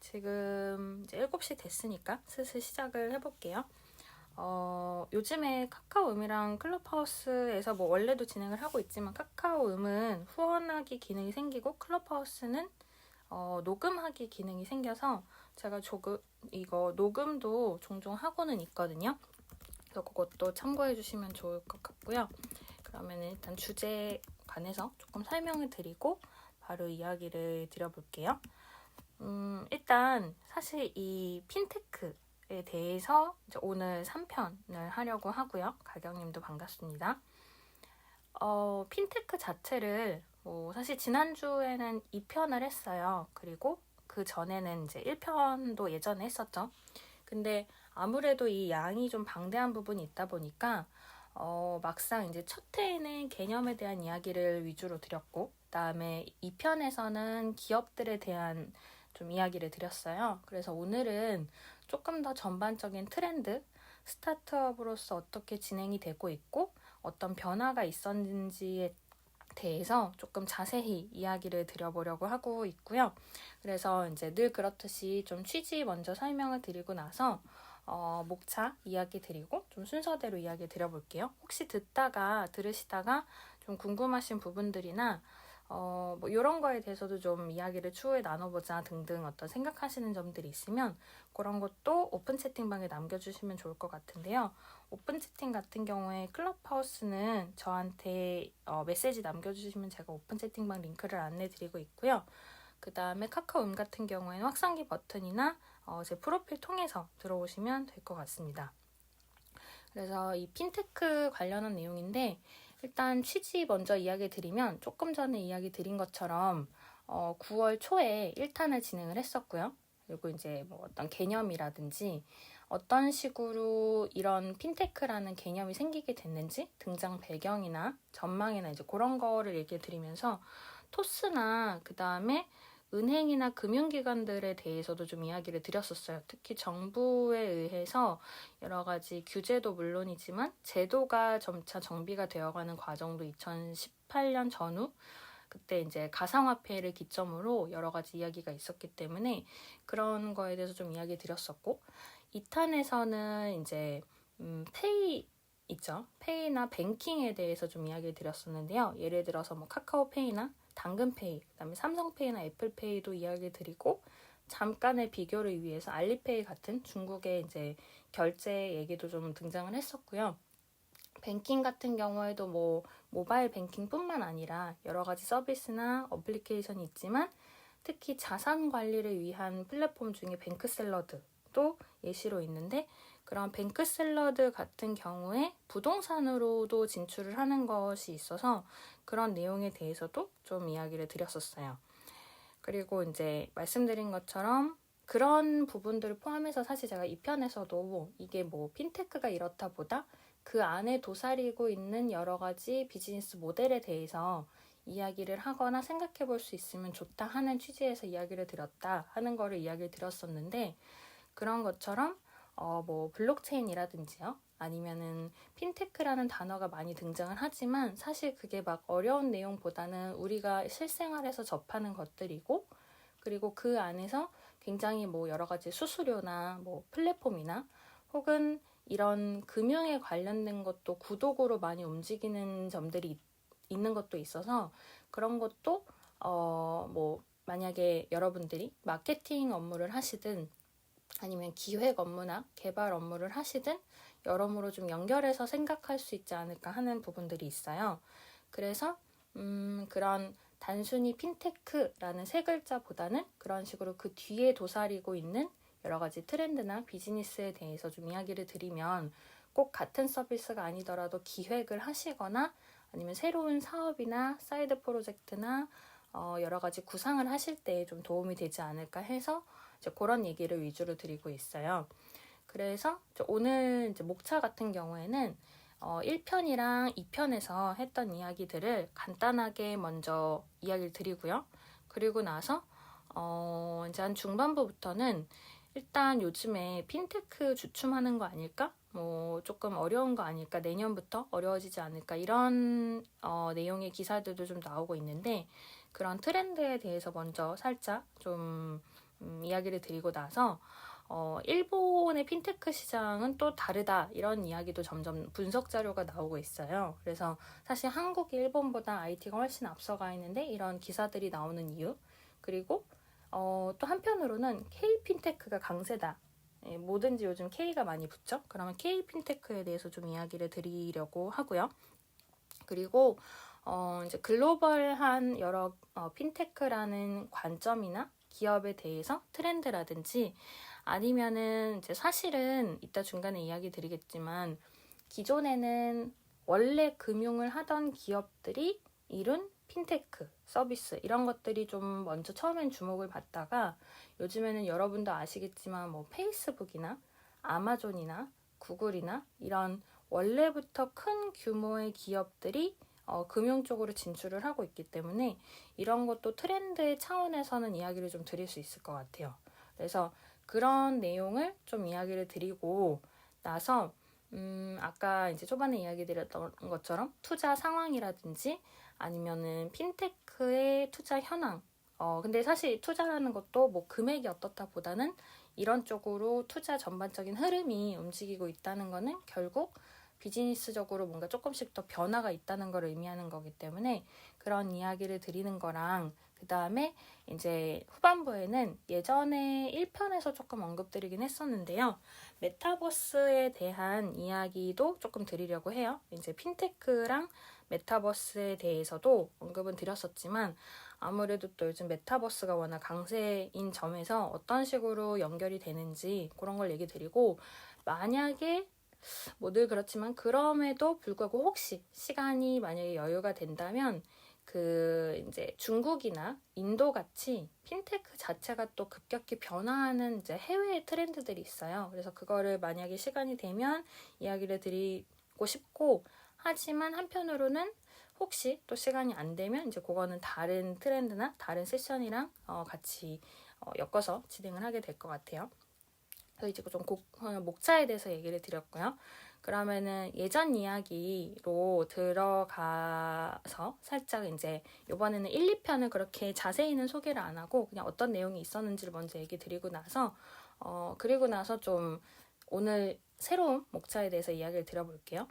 지금 이제 7시 됐으니까 슬슬 시작을 해볼게요. 요즘에 카카오음이랑 클럽하우스에서 뭐 원래도 진행을 하고 있지만 카카오음은 후원하기 기능이 생기고 클럽하우스는 녹음하기 기능이 생겨서 제가 이거 녹음도 종종 하고는 있거든요. 그래서 그것도 참고해 주시면 좋을 것 같고요. 그러면 일단 주제에 관해서 조금 설명을 드리고 바로 이야기를 드려볼게요. 일단 사실 이 핀테크에 대해서 이제 오늘 3편을 하려고 하고요. 가경님도 반갑습니다. 핀테크 자체를 사실 지난주에는 2편을 했어요. 그리고 그 전에는 이제 1편도 예전에 했었죠. 근데 아무래도 이 양이 좀 방대한 부분이 있다 보니까 막상 이제 첫 회에는 개념에 대한 이야기를 위주로 드렸고 그다음에 2편에서는 기업들에 대한 좀 이야기를 드렸어요. 그래서 오늘은 조금 더 전반적인 트렌드, 스타트업으로서 어떻게 진행이 되고 있고 어떤 변화가 있었는지에 대해서 조금 자세히 이야기를 드려보려고 하고 있고요. 그래서 이제 늘 그렇듯이 좀 취지 먼저 설명을 드리고 나서 목차 이야기 드리고 좀 순서대로 이야기 드려볼게요. 혹시 들으시다가 좀 궁금하신 부분들이나 뭐 이런 거에 대해서도 좀 이야기를 추후에 나눠보자 등등 어떤 생각하시는 점들이 있으면 그런 것도 오픈 채팅방에 남겨주시면 좋을 것 같은데요. 오픈 채팅 같은 경우에 클럽하우스는 저한테 메시지 남겨주시면 제가 오픈 채팅방 링크를 안내드리고 있고요. 그 다음에 카카오음 같은 경우에는 확산기 버튼이나 제 프로필 통해서 들어오시면 될 것 같습니다. 그래서 이 핀테크 관련한 내용인데 일단 취지 먼저 이야기 드리면 조금 전에 이야기 드린 것처럼 9월 초에 1탄을 진행을 했었고요. 그리고 이제 뭐 어떤 개념이라든지 어떤 식으로 이런 핀테크라는 개념이 생기게 됐는지 등장 배경이나 전망이나 이제 그런 거를 얘기해 드리면서 토스나 그 다음에 은행이나 금융기관들에 대해서도 좀 이야기를 드렸었어요. 특히 정부에 의해서 여러 가지 규제도 물론이지만 제도가 점차 정비가 되어가는 과정도 2018년 전후 그때 이제 가상화폐를 기점으로 여러 가지 이야기가 있었기 때문에 그런 거에 대해서 좀 이야기 드렸었고 2탄에서는 이제 페이 있죠. 페이나 뱅킹에 대해서 좀 이야기 드렸었는데요. 예를 들어서 뭐 카카오페이나 당근페이, 그다음에 삼성페이나 애플페이도 이야기 드리고 잠깐의 비교를 위해서 알리페이 같은 중국의 이제 결제 얘기도 좀 등장을 했었고요. 뱅킹 같은 경우에도 뭐 모바일 뱅킹뿐만 아니라 여러 가지 서비스나 어플리케이션이 있지만 특히 자산 관리를 위한 플랫폼 중에 뱅크샐러드도 예시로 있는데 그런 뱅크샐러드 같은 경우에 부동산으로도 진출을 하는 것이 있어서 그런 내용에 대해서도 좀 이야기를 드렸었어요. 그리고 이제 말씀드린 것처럼 그런 부분들을 포함해서 사실 제가 2편에서도 이게 뭐 핀테크가 이렇다 보다 그 안에 도사리고 있는 여러 가지 비즈니스 모델에 대해서 이야기를 하거나 생각해 볼 수 있으면 좋다 하는 취지에서 이야기를 드렸다 하는 거를 이야기를 드렸었는데 그런 것처럼 뭐 블록체인이라든지요. 아니면은 핀테크라는 단어가 많이 등장을 하지만 사실 그게 막 어려운 내용보다는 우리가 실생활에서 접하는 것들이고 그리고 그 안에서 굉장히 뭐 여러 가지 수수료나 뭐 플랫폼이나 혹은 이런 금융에 관련된 것도 구독으로 많이 움직이는 점들이 있는 것도 있어서 그런 것도 뭐 만약에 여러분들이 마케팅 업무를 하시든 아니면 기획 업무나 개발 업무를 하시든 여러모로 좀 연결해서 생각할 수 있지 않을까 하는 부분들이 있어요. 그래서 그런 단순히 핀테크라는 세 글자보다는 그런 식으로 그 뒤에 도사리고 있는 여러 가지 트렌드나 비즈니스에 대해서 좀 이야기를 드리면 꼭 같은 서비스가 아니더라도 기획을 하시거나 아니면 새로운 사업이나 사이드 프로젝트나 여러 가지 구상을 하실 때 좀 도움이 되지 않을까 해서 이제 그런 얘기를 위주로 드리고 있어요. 그래서 오늘 이제 목차 같은 경우에는 1편이랑 2편에서 했던 이야기들을 간단하게 먼저 이야기를 드리고요. 그리고 나서 이제 한 중반부부터는 일단 요즘에 핀테크 주춤하는 거 아닐까? 뭐 조금 어려운 거 아닐까? 내년부터 어려워지지 않을까? 이런 내용의 기사들도 좀 나오고 있는데 그런 트렌드에 대해서 먼저 살짝 좀 이야기를 드리고 나서 일본의 핀테크 시장은 또 다르다 이런 이야기도 점점 분석 자료가 나오고 있어요. 그래서 사실 한국이 일본보다 IT가 훨씬 앞서가 있는데 이런 기사들이 나오는 이유, 그리고 또 한편으로는 K 핀테크가 강세다. 예, 뭐든지 요즘 K가 많이 붙죠. 그러면 K 핀테크에 대해서 좀 이야기를 드리려고 하고요. 그리고 이제 글로벌한 여러 핀테크라는 관점이나 기업에 대해서 트렌드라든지 아니면은 이제 사실은 이따 중간에 이야기 드리겠지만 기존에는 원래 금융을 하던 기업들이 이룬 핀테크 서비스 이런 것들이 좀 먼저 처음엔 주목을 받다가 요즘에는 여러분도 아시겠지만 뭐 페이스북이나 아마존이나 구글이나 이런 원래부터 큰 규모의 기업들이 금융 쪽으로 진출을 하고 있기 때문에 이런 것도 트렌드의 차원에서는 이야기를 좀 드릴 수 있을 것 같아요. 그래서 그런 내용을 좀 이야기를 드리고 나서 아까 이제 초반에 이야기 드렸던 것처럼 투자 상황이라든지 아니면은 핀테크의 투자 현황. 근데 사실 투자라는 것도 뭐 금액이 어떻다 보다는 이런 쪽으로 투자 전반적인 흐름이 움직이고 있다는 거는 결국 비즈니스적으로 뭔가 조금씩 더 변화가 있다는 걸 의미하는 거기 때문에 그런 이야기를 드리는 거랑 그 다음에 이제 후반부에는 예전에 1편에서 조금 언급드리긴 했었는데요. 메타버스에 대한 이야기도 조금 드리려고 해요. 이제 핀테크랑 메타버스에 대해서도 언급은 드렸었지만 아무래도 또 요즘 메타버스가 워낙 강세인 점에서 어떤 식으로 연결이 되는지 그런 걸 얘기 드리고 만약에 뭐 늘 그렇지만 그럼에도 불구하고 혹시 시간이 만약에 여유가 된다면 그 이제 중국이나 인도 같이 핀테크 자체가 또 급격히 변화하는 이제 해외 트렌드들이 있어요. 그래서 그거를 만약에 시간이 되면 이야기를 드리고 싶고 하지만 한편으로는 혹시 또 시간이 안 되면 이제 그거는 다른 트렌드나 다른 세션이랑 같이 엮어서 진행을 하게 될 것 같아요. 그래서 이제 좀 목차에 대해서 얘기를 드렸고요. 그러면은 예전 이야기로 들어가서 살짝 이제 이번에는 1, 2편을 그렇게 자세히는 소개를 안 하고 그냥 어떤 내용이 있었는지를 먼저 얘기 드리고 나서 그리고 나서 좀 오늘 새로운 목차에 대해서 이야기를 드려볼게요.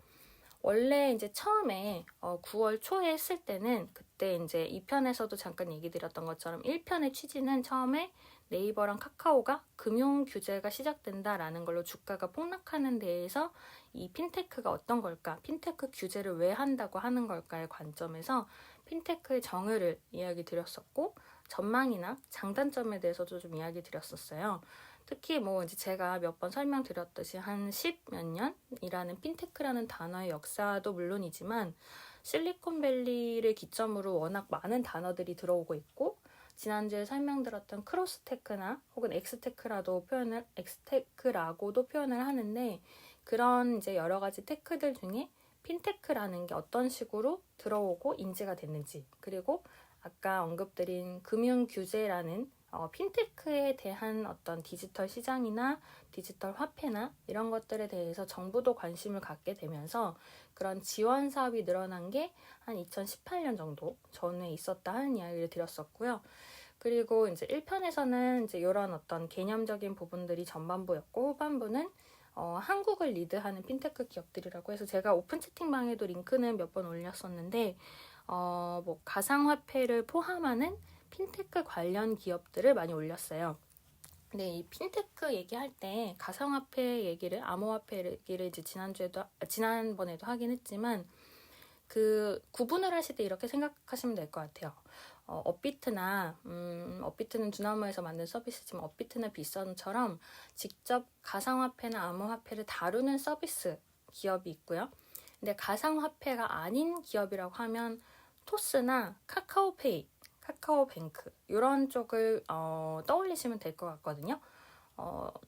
원래 이제 처음에 9월 초에 했을 때는 그때 이제 2편에서도 잠깐 얘기 드렸던 것처럼 1편의 취지는 처음에 네이버랑 카카오가 금융 규제가 시작된다라는 걸로 주가가 폭락하는 데에서 이 핀테크가 어떤 걸까? 핀테크 규제를 왜 한다고 하는 걸까의 관점에서 핀테크의 정의를 이야기 드렸었고 전망이나 장단점에 대해서도 좀 이야기 드렸었어요. 특히 뭐 이제 제가 몇 번 설명드렸듯이 한 10몇 년이라는 핀테크라는 단어의 역사도 물론이지만 실리콘밸리를 기점으로 워낙 많은 단어들이 들어오고 있고 지난주에 설명드렸던 크로스테크나 혹은 엑스테크라고도 표현을 하는데 그런 이제 여러 가지 테크들 중에 핀테크라는 게 어떤 식으로 들어오고 인지가 됐는지 그리고 아까 언급드린 금융 규제라는 핀테크에 대한 어떤 디지털 시장이나 디지털 화폐나 이런 것들에 대해서 정부도 관심을 갖게 되면서 그런 지원 사업이 늘어난 게 한 2018년 정도 전에 있었다 하는 이야기를 드렸었고요. 그리고 이제 1편에서는 이제 이런 어떤 개념적인 부분들이 전반부였고 후반부는 한국을 리드하는 핀테크 기업들이라고 해서 제가 오픈 채팅방에도 링크는 몇 번 올렸었는데 뭐 가상화폐를 포함하는 핀테크 관련 기업들을 많이 올렸어요. 근데 이 핀테크 얘기할 때 가상화폐 얘기를 암호화폐 얘기를 이제 지난번에도 하긴 했지만 그 구분을 하실 때 이렇게 생각하시면 될 것 같아요. 업비트나 업비트는 두나무에서 만든 서비스지만 업비트나 빗선처럼 직접 가상화폐나 암호화폐를 다루는 서비스 기업이 있고요. 근데 가상화폐가 아닌 기업이라고 하면 토스나 카카오페이, 카카오뱅크 이런 쪽을 떠올리시면 될 것 같거든요.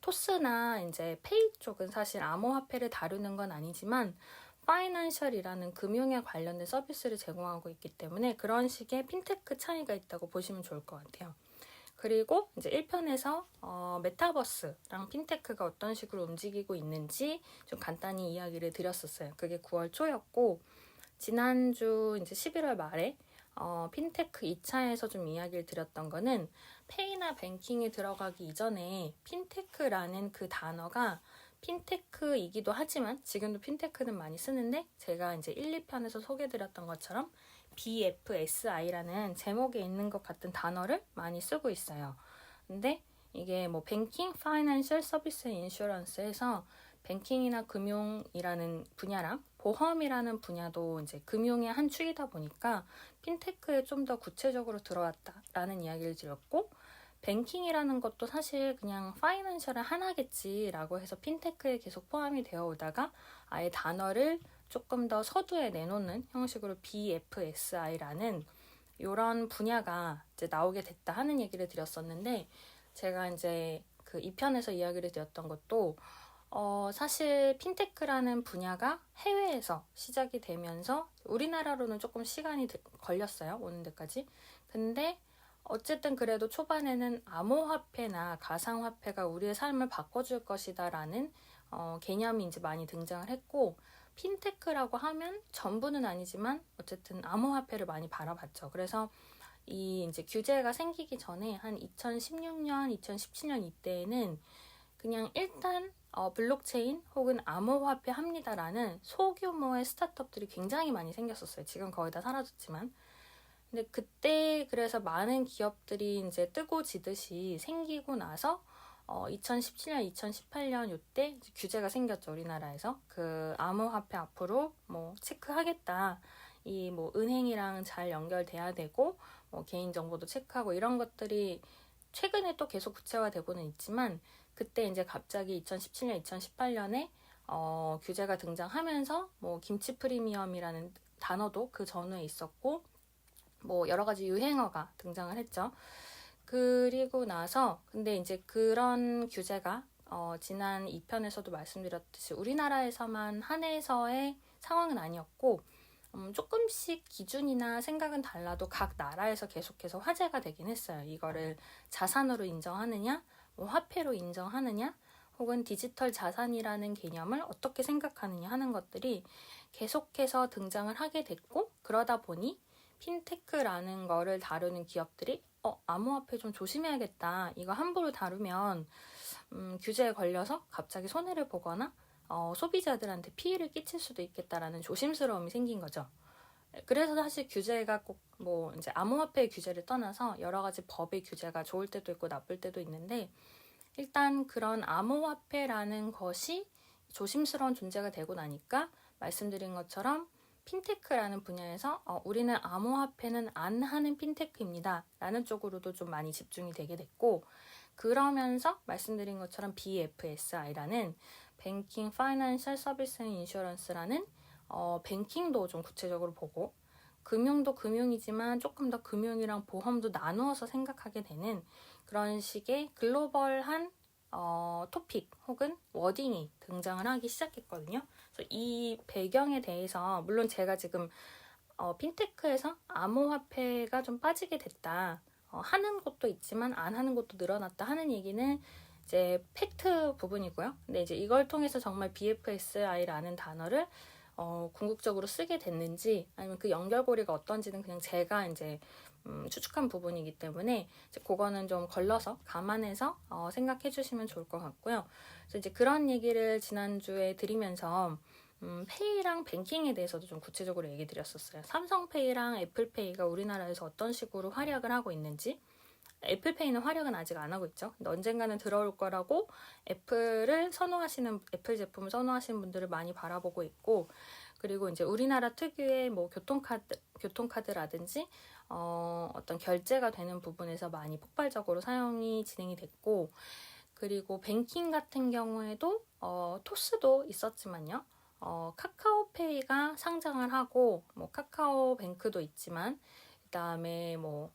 토스나 이제 페이 쪽은 사실 암호화폐를 다루는 건 아니지만 파이낸셜이라는 금융에 관련된 서비스를 제공하고 있기 때문에 그런 식의 핀테크 차이가 있다고 보시면 좋을 것 같아요. 그리고 이제 1편에서 메타버스랑 핀테크가 어떤 식으로 움직이고 있는지 좀 간단히 이야기를 드렸었어요. 그게 9월 초였고 지난주 이제 11월 말에 핀테크 2차에서 좀 이야기를 드렸던 거는 페이나 뱅킹에 들어가기 이전에 핀테크라는 그 단어가 핀테크이기도 하지만 지금도 핀테크는 많이 쓰는데 제가 이제 1, 2편에서 소개드렸던 것처럼 BFSI라는 제목에 있는 것 같은 단어를 많이 쓰고 있어요. 근데 이게 뭐 뱅킹, 파이낸셜 서비스 인슈런스에서 뱅킹이나 금융이라는 분야랑 보험이라는 분야도 이제 금융의 한 축이다 보니까 핀테크에 좀 더 구체적으로 들어왔다라는 이야기를 드렸고 뱅킹이라는 것도 사실 그냥 파이낸셜의 하나겠지라고 해서 핀테크에 계속 포함이 되어 오다가 아예 단어를 조금 더 서두에 내놓는 형식으로 BFSI라는 이런 분야가 이제 나오게 됐다 하는 얘기를 드렸었는데 제가 이제 그 2편에서 이야기를 드렸던 것도 사실 핀테크라는 분야가 해외에서 시작이 되면서 우리나라로는 조금 시간이 걸렸어요. 오는 데까지. 근데 어쨌든 그래도 초반에는 암호화폐나 가상화폐가 우리의 삶을 바꿔줄 것이다 라는 개념이 이제 많이 등장을 했고 핀테크라고 하면 전부는 아니지만 어쨌든 암호화폐를 많이 바라봤죠. 그래서 이 이제 규제가 생기기 전에 한 2016년, 2017년 이때에는 그냥 일단 블록체인 혹은 암호화폐 합니다라는 소규모의 스타트업들이 굉장히 많이 생겼었어요. 지금 거의 다 사라졌지만. 근데 그때 그래서 많은 기업들이 이제 뜨고 지듯이 생기고 나서 2017년, 2018년 이때 규제가 생겼죠. 우리나라에서. 그 암호화폐 앞으로 뭐 체크하겠다. 이 뭐 은행이랑 잘 연결돼야 되고 뭐 개인정보도 체크하고 이런 것들이 최근에 또 계속 구체화되고는 있지만 그때 이제 갑자기 2017년, 2018년에 규제가 등장하면서 뭐 김치 프리미엄이라는 단어도 그 전후에 있었고 뭐 여러 가지 유행어가 등장을 했죠. 그리고 나서 근데 이제 그런 규제가 지난 2편에서도 말씀드렸듯이 우리나라에서만 한해서의 상황은 아니었고 조금씩 기준이나 생각은 달라도 각 나라에서 계속해서 화제가 되긴 했어요. 이거를 자산으로 인정하느냐, 뭐 화폐로 인정하느냐, 혹은 디지털 자산이라는 개념을 어떻게 생각하느냐 하는 것들이 계속해서 등장을 하게 됐고 그러다 보니 핀테크라는 거를 다루는 기업들이 암호화폐 좀 조심해야겠다. 이거 함부로 다루면 규제에 걸려서 갑자기 손해를 보거나 소비자들한테 피해를 끼칠 수도 있겠다라는 조심스러움이 생긴 거죠. 그래서 사실 규제가 꼭 뭐 이제 암호화폐의 규제를 떠나서 여러 가지 법의 규제가 좋을 때도 있고 나쁠 때도 있는데 일단 그런 암호화폐라는 것이 조심스러운 존재가 되고 나니까 말씀드린 것처럼 핀테크라는 분야에서 우리는 암호화폐는 안 하는 핀테크입니다 라는 쪽으로도 좀 많이 집중이 되게 됐고 그러면서 말씀드린 것처럼 BFSI라는 뱅킹 파이낸셜 서비스 인슈런스라는 뱅킹도 좀 구체적으로 보고 금융도 금융이지만 조금 더 금융이랑 보험도 나누어서 생각하게 되는 그런 식의 글로벌한 토픽 혹은 워딩이 등장을 하기 시작했거든요. 그래서 이 배경에 대해서 물론 제가 지금 핀테크에서 암호화폐가 좀 빠지게 됐다. 하는 것도 있지만 안 하는 것도 늘어났다 하는 얘기는 이제 팩트 부분이고요. 근데 이제 이걸 통해서 정말 BFSI라는 단어를 궁극적으로 쓰게 됐는지 아니면 그 연결고리가 어떤지는 그냥 제가 이제 추측한 부분이기 때문에 이제 그거는 좀 걸러서 감안해서 생각해 주시면 좋을 것 같고요. 그래서 이제 그런 얘기를 지난주에 드리면서 페이랑 뱅킹에 대해서도 좀 구체적으로 얘기 드렸었어요. 삼성페이랑 애플페이가 우리나라에서 어떤 식으로 활약을 하고 있는지 애플페이는 활약은 아직 안 하고 있죠. 근데 언젠가는 들어올 거라고 애플 제품을 선호하시는 분들을 많이 바라보고 있고 그리고 이제 우리나라 특유의 뭐 교통카드라든지 어떤 결제가 되는 부분에서 많이 폭발적으로 사용이 진행이 됐고 그리고 뱅킹 같은 경우에도 토스도 있었지만요. 카카오페이가 상장을 하고 뭐 카카오뱅크도 있지만 그다음에 뭐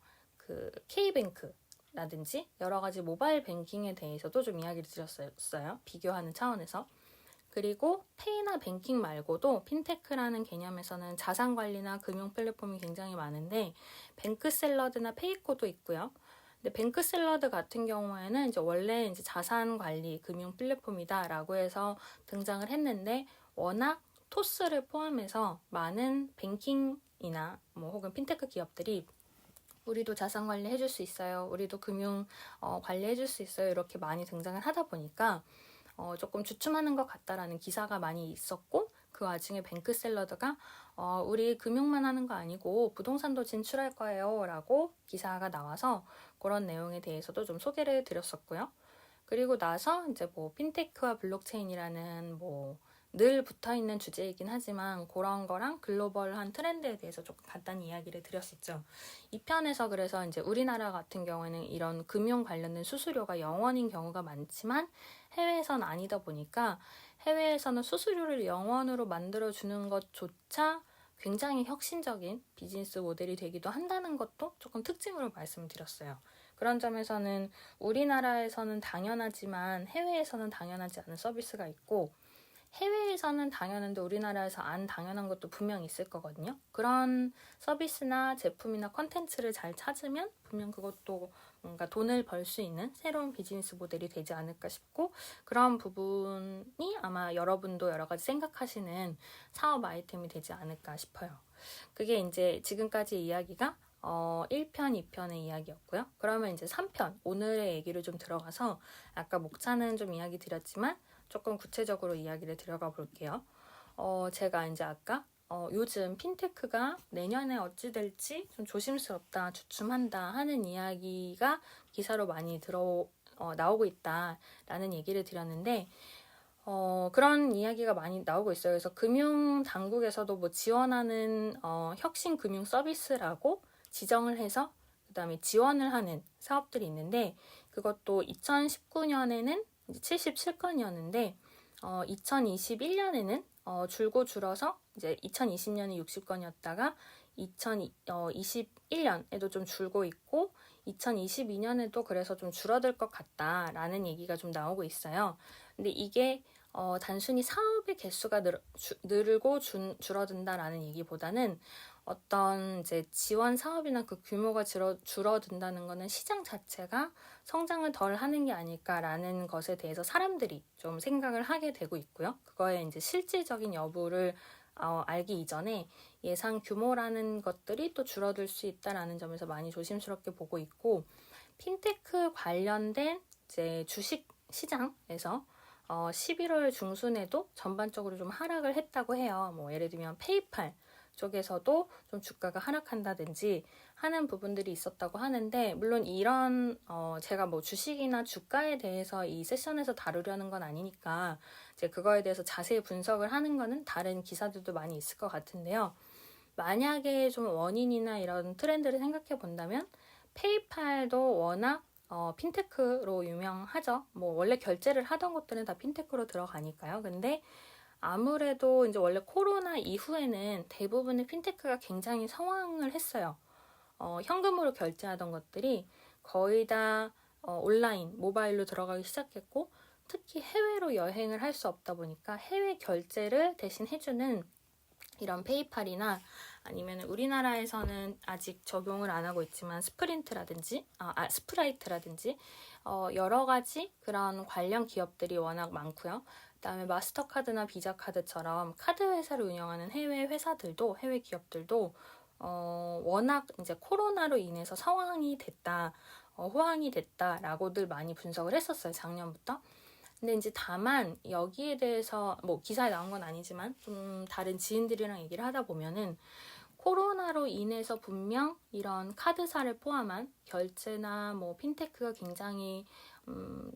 그 K뱅크라든지 여러 가지 모바일 뱅킹에 대해서도 좀 이야기를 드렸어요. 비교하는 차원에서. 그리고 페이나 뱅킹 말고도 핀테크라는 개념에서는 자산 관리나 금융 플랫폼이 굉장히 많은데 뱅크샐러드나 페이코도 있고요. 근데 뱅크샐러드 같은 경우에는 이제 원래 이제 자산 관리 금융 플랫폼이다라고 해서 등장을 했는데 워낙 토스를 포함해서 많은 뱅킹 기업이나 뭐 혹은 핀테크 기업들이 우리도 자산 관리 해줄 수 있어요. 우리도 금융 관리해 줄 수 있어요. 이렇게 많이 등장을 하다 보니까 조금 주춤하는 것 같다라는 기사가 많이 있었고, 그 와중에 뱅크샐러드가 우리 금융만 하는 거 아니고 부동산도 진출할 거예요 라고 기사가 나와서 그런 내용에 대해서도 좀 소개를 드렸었고요. 그리고 나서 이제 뭐 핀테크와 블록체인이라는 뭐 늘 붙어있는 주제이긴 하지만 그런 거랑 글로벌한 트렌드에 대해서 조금 간단히 이야기를 드렸었죠. 이 편에서 그래서 이제 우리나라 같은 경우에는 이런 금융 관련된 수수료가 0원인 경우가 많지만 해외에선 아니다 보니까 해외에서는 수수료를 0원으로 만들어주는 것조차 굉장히 혁신적인 비즈니스 모델이 되기도 한다는 것도 조금 특징으로 말씀을 드렸어요. 그런 점에서는 우리나라에서는 당연하지만 해외에서는 당연하지 않은 서비스가 있고, 해외에서는 당연한데 우리나라에서 안 당연한 것도 분명 있을 거거든요. 그런 서비스나 제품이나 컨텐츠를 잘 찾으면 분명 그것도 뭔가 돈을 벌 수 있는 새로운 비즈니스 모델이 되지 않을까 싶고, 그런 부분이 아마 여러분도 여러 가지 생각하시는 사업 아이템이 되지 않을까 싶어요. 그게 이제 지금까지 이야기가 1편, 2편의 이야기였고요. 그러면 이제 3편, 오늘의 얘기를 좀 들어가서 아까 목차는 좀 이야기 드렸지만 조금 구체적으로 이야기를 들어가 볼게요. 제가 이제 아까 요즘 핀테크가 내년에 어찌 될지 좀 조심스럽다, 주춤한다 하는 이야기가 기사로 많이 나오고 있다라는 얘기를 드렸는데, 그런 이야기가 많이 나오고 있어요. 그래서 금융 당국에서도 뭐 지원하는 혁신 금융 서비스라고 지정을 해서 그 다음에 지원을 하는 사업들이 있는데, 그것도 2019년에는 77건이었는데 2021년에는 줄고 줄어서 이제 2020년에 60건이었다가 2021년에도 좀 줄고 있고 2022년에도 그래서 좀 줄어들 것 같다라는 얘기가 좀 나오고 있어요. 근데 이게 단순히 사업의 개수가 늘고 줄어든다라는 얘기보다는 어떤 이제 지원 사업이나 그 규모가 줄어든다는 거는 시장 자체가 성장을 덜 하는 게 아닐까라는 것에 대해서 사람들이 좀 생각을 하게 되고 있고요. 그거의 이제 실질적인 여부를 알기 이전에 예상 규모라는 것들이 또 줄어들 수 있다라는 점에서 많이 조심스럽게 보고 있고, 핀테크 관련된 이제 주식 시장에서 11월 중순에도 전반적으로 좀 하락을 했다고 해요. 뭐 예를 들면 페이팔 쪽에서도 좀 주가가 하락한다든지 하는 부분들이 있었다고 하는데, 물론 이런 제가 뭐 주식이나 주가에 대해서 이 세션에서 다루려는 건 아니니까 이제 그거에 대해서 자세히 분석을 하는 거는 다른 기사들도 많이 있을 것 같은데요. 만약에 좀 원인이나 이런 트렌드를 생각해 본다면 페이팔도 워낙 핀테크로 유명하죠. 뭐 원래 결제를 하던 것들은 다 핀테크로 들어가니까요. 근데 아무래도 이제 원래 코로나 이후에는 대부분의 핀테크가 굉장히 성황을 했어요. 현금으로 결제하던 것들이 거의 다 온라인, 모바일로 들어가기 시작했고, 특히 해외로 여행을 할 수 없다 보니까 해외 결제를 대신 해주는 이런 페이팔이나 아니면 우리나라에서는 아직 적용을 안 하고 있지만 스프라이트라든지 여러 가지 그런 관련 기업들이 워낙 많고요. 그다음에 마스터카드나 비자카드처럼 카드 회사를 운영하는 해외 회사들도, 해외 기업들도 워낙 이제 코로나로 인해서 성황이 됐다, 호황이 됐다라고들 많이 분석을 했었어요, 작년부터. 근데 이제 다만 여기에 대해서 뭐 기사에 나온 건 아니지만 좀 다른 지인들이랑 얘기를 하다 보면은 코로나로 인해서 분명 이런 카드사를 포함한 결제나 뭐 핀테크가 굉장히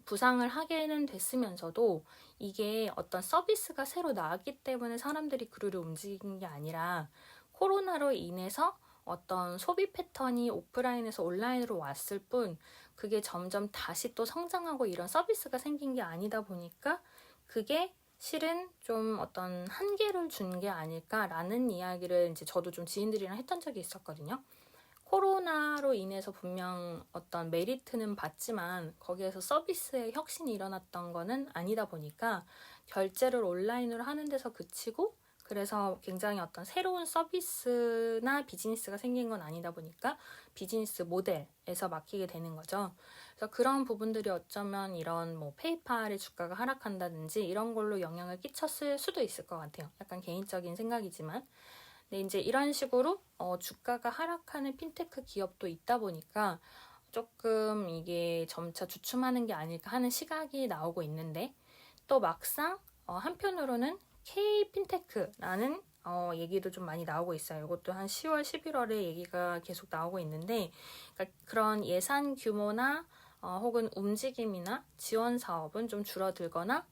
부상을 하게는 됐으면서도 이게 어떤 서비스가 새로 나왔기 때문에 사람들이 그루를 움직인 게 아니라 코로나로 인해서 어떤 소비 패턴이 오프라인에서 온라인으로 왔을 뿐 그게 점점 다시 또 성장하고 이런 서비스가 생긴 게 아니다 보니까 그게 실은 좀 어떤 한계를 준 게 아닐까라는 이야기를 이제 저도 좀 지인들이랑 했던 적이 있었거든요. 코로나로 인해서 분명 어떤 메리트는 받지만 거기에서 서비스의 혁신이 일어났던 거는 아니다 보니까 결제를 온라인으로 하는 데서 그치고, 그래서 굉장히 어떤 새로운 서비스나 비즈니스가 생긴 건 아니다 보니까 비즈니스 모델에서 막히게 되는 거죠. 그래서 그런 부분들이 어쩌면 이런 뭐 페이팔의 주가가 하락한다든지 이런 걸로 영향을 끼쳤을 수도 있을 것 같아요. 약간 개인적인 생각이지만. 근데 이제 이런 식으로 주가가 하락하는 핀테크 기업도 있다 보니까 조금 이게 점차 주춤하는 게 아닐까 하는 시각이 나오고 있는데, 또 막상 한편으로는 K 핀테크라는 얘기도 좀 많이 나오고 있어요. 이것도 한 10월, 11월에 얘기가 계속 나오고 있는데, 그러니까 그런 예산 규모나 혹은 움직임이나 지원 사업은 좀 줄어들거나,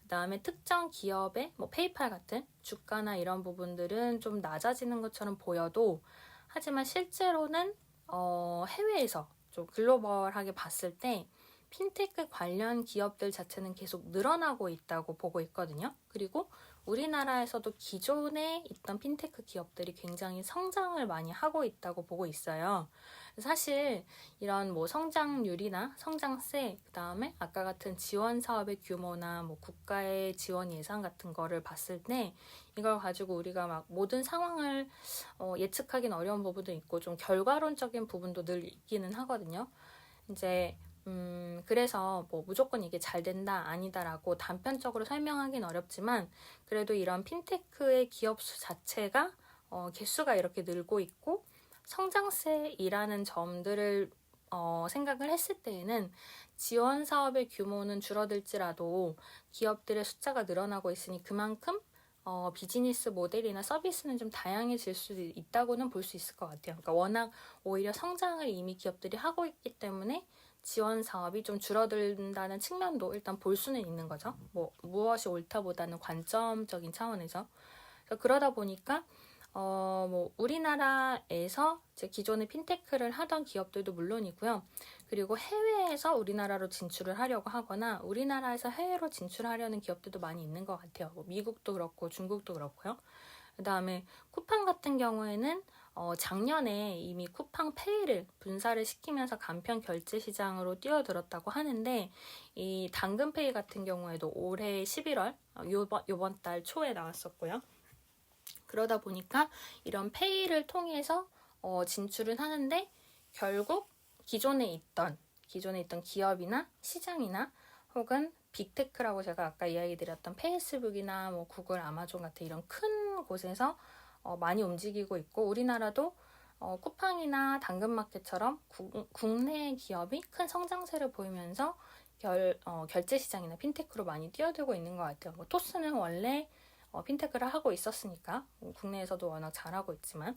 그 다음에 특정 기업의 뭐 페이팔 같은 주가나 이런 부분들은 좀 낮아지는 것처럼 보여도, 하지만 실제로는 해외에서 좀 글로벌하게 봤을 때 핀테크 관련 기업들 자체는 계속 늘어나고 있다고 보고 있거든요. 그리고 우리나라에서도 기존에 있던 핀테크 기업들이 굉장히 성장을 많이 하고 있다고 보고 있어요. 사실 이런 뭐 성장률이나 성장세, 그 다음에 아까 같은 지원 사업의 규모나 뭐 국가의 지원 예산 같은 거를 봤을 때 이걸 가지고 우리가 막 모든 상황을 예측하기는 어려운 부분도 있고 좀 결과론적인 부분도 늘 있기는 하거든요. 이제 그래서 뭐 무조건 이게 잘 된다 아니다라고 단편적으로 설명하기는 어렵지만, 그래도 이런 핀테크의 기업 수 자체가 개수가 이렇게 늘고 있고 성장세이라는 점들을 생각을 했을 때에는 지원 사업의 규모는 줄어들지라도 기업들의 숫자가 늘어나고 있으니 그만큼 비즈니스 모델이나 서비스는 좀 다양해질 수 있다고는 볼 수 있을 것 같아요. 그러니까 워낙 오히려 성장을 이미 기업들이 하고 있기 때문에 지원 사업이 좀 줄어든다는 측면도 일단 볼 수는 있는 거죠. 뭐 무엇이 옳다보다는 관점적인 차원에서. 그러다 보니까 뭐 우리나라에서 이제 기존의 핀테크를 하던 기업들도 물론이고요. 그리고 해외에서 우리나라로 진출을 하려고 하거나 우리나라에서 해외로 진출하려는 기업들도 많이 있는 것 같아요. 뭐 미국도 그렇고 중국도 그렇고요. 그 다음에 쿠팡 같은 경우에는 작년에 이미 쿠팡페이를 분사를 시키면서 간편 결제 시장으로 뛰어들었다고 하는데, 이 당근페이 같은 경우에도 올해 11월 요번 달 초에 나왔었고요. 그러다 보니까 이런 페이를 통해서 진출을 하는데 결국 기존에 있던 기업이나 시장이나 혹은 빅테크라고 제가 아까 이야기 드렸던 페이스북이나 뭐 구글, 아마존 같은 이런 큰 곳에서 많이 움직이고 있고, 우리나라도 쿠팡이나 당근마켓처럼 국내 기업이 큰 성장세를 보이면서 결제 시장이나 핀테크로 많이 뛰어들고 있는 것 같아요. 뭐 토스는 원래 핀테크를 하고 있었으니까 국내에서도 워낙 잘하고 있지만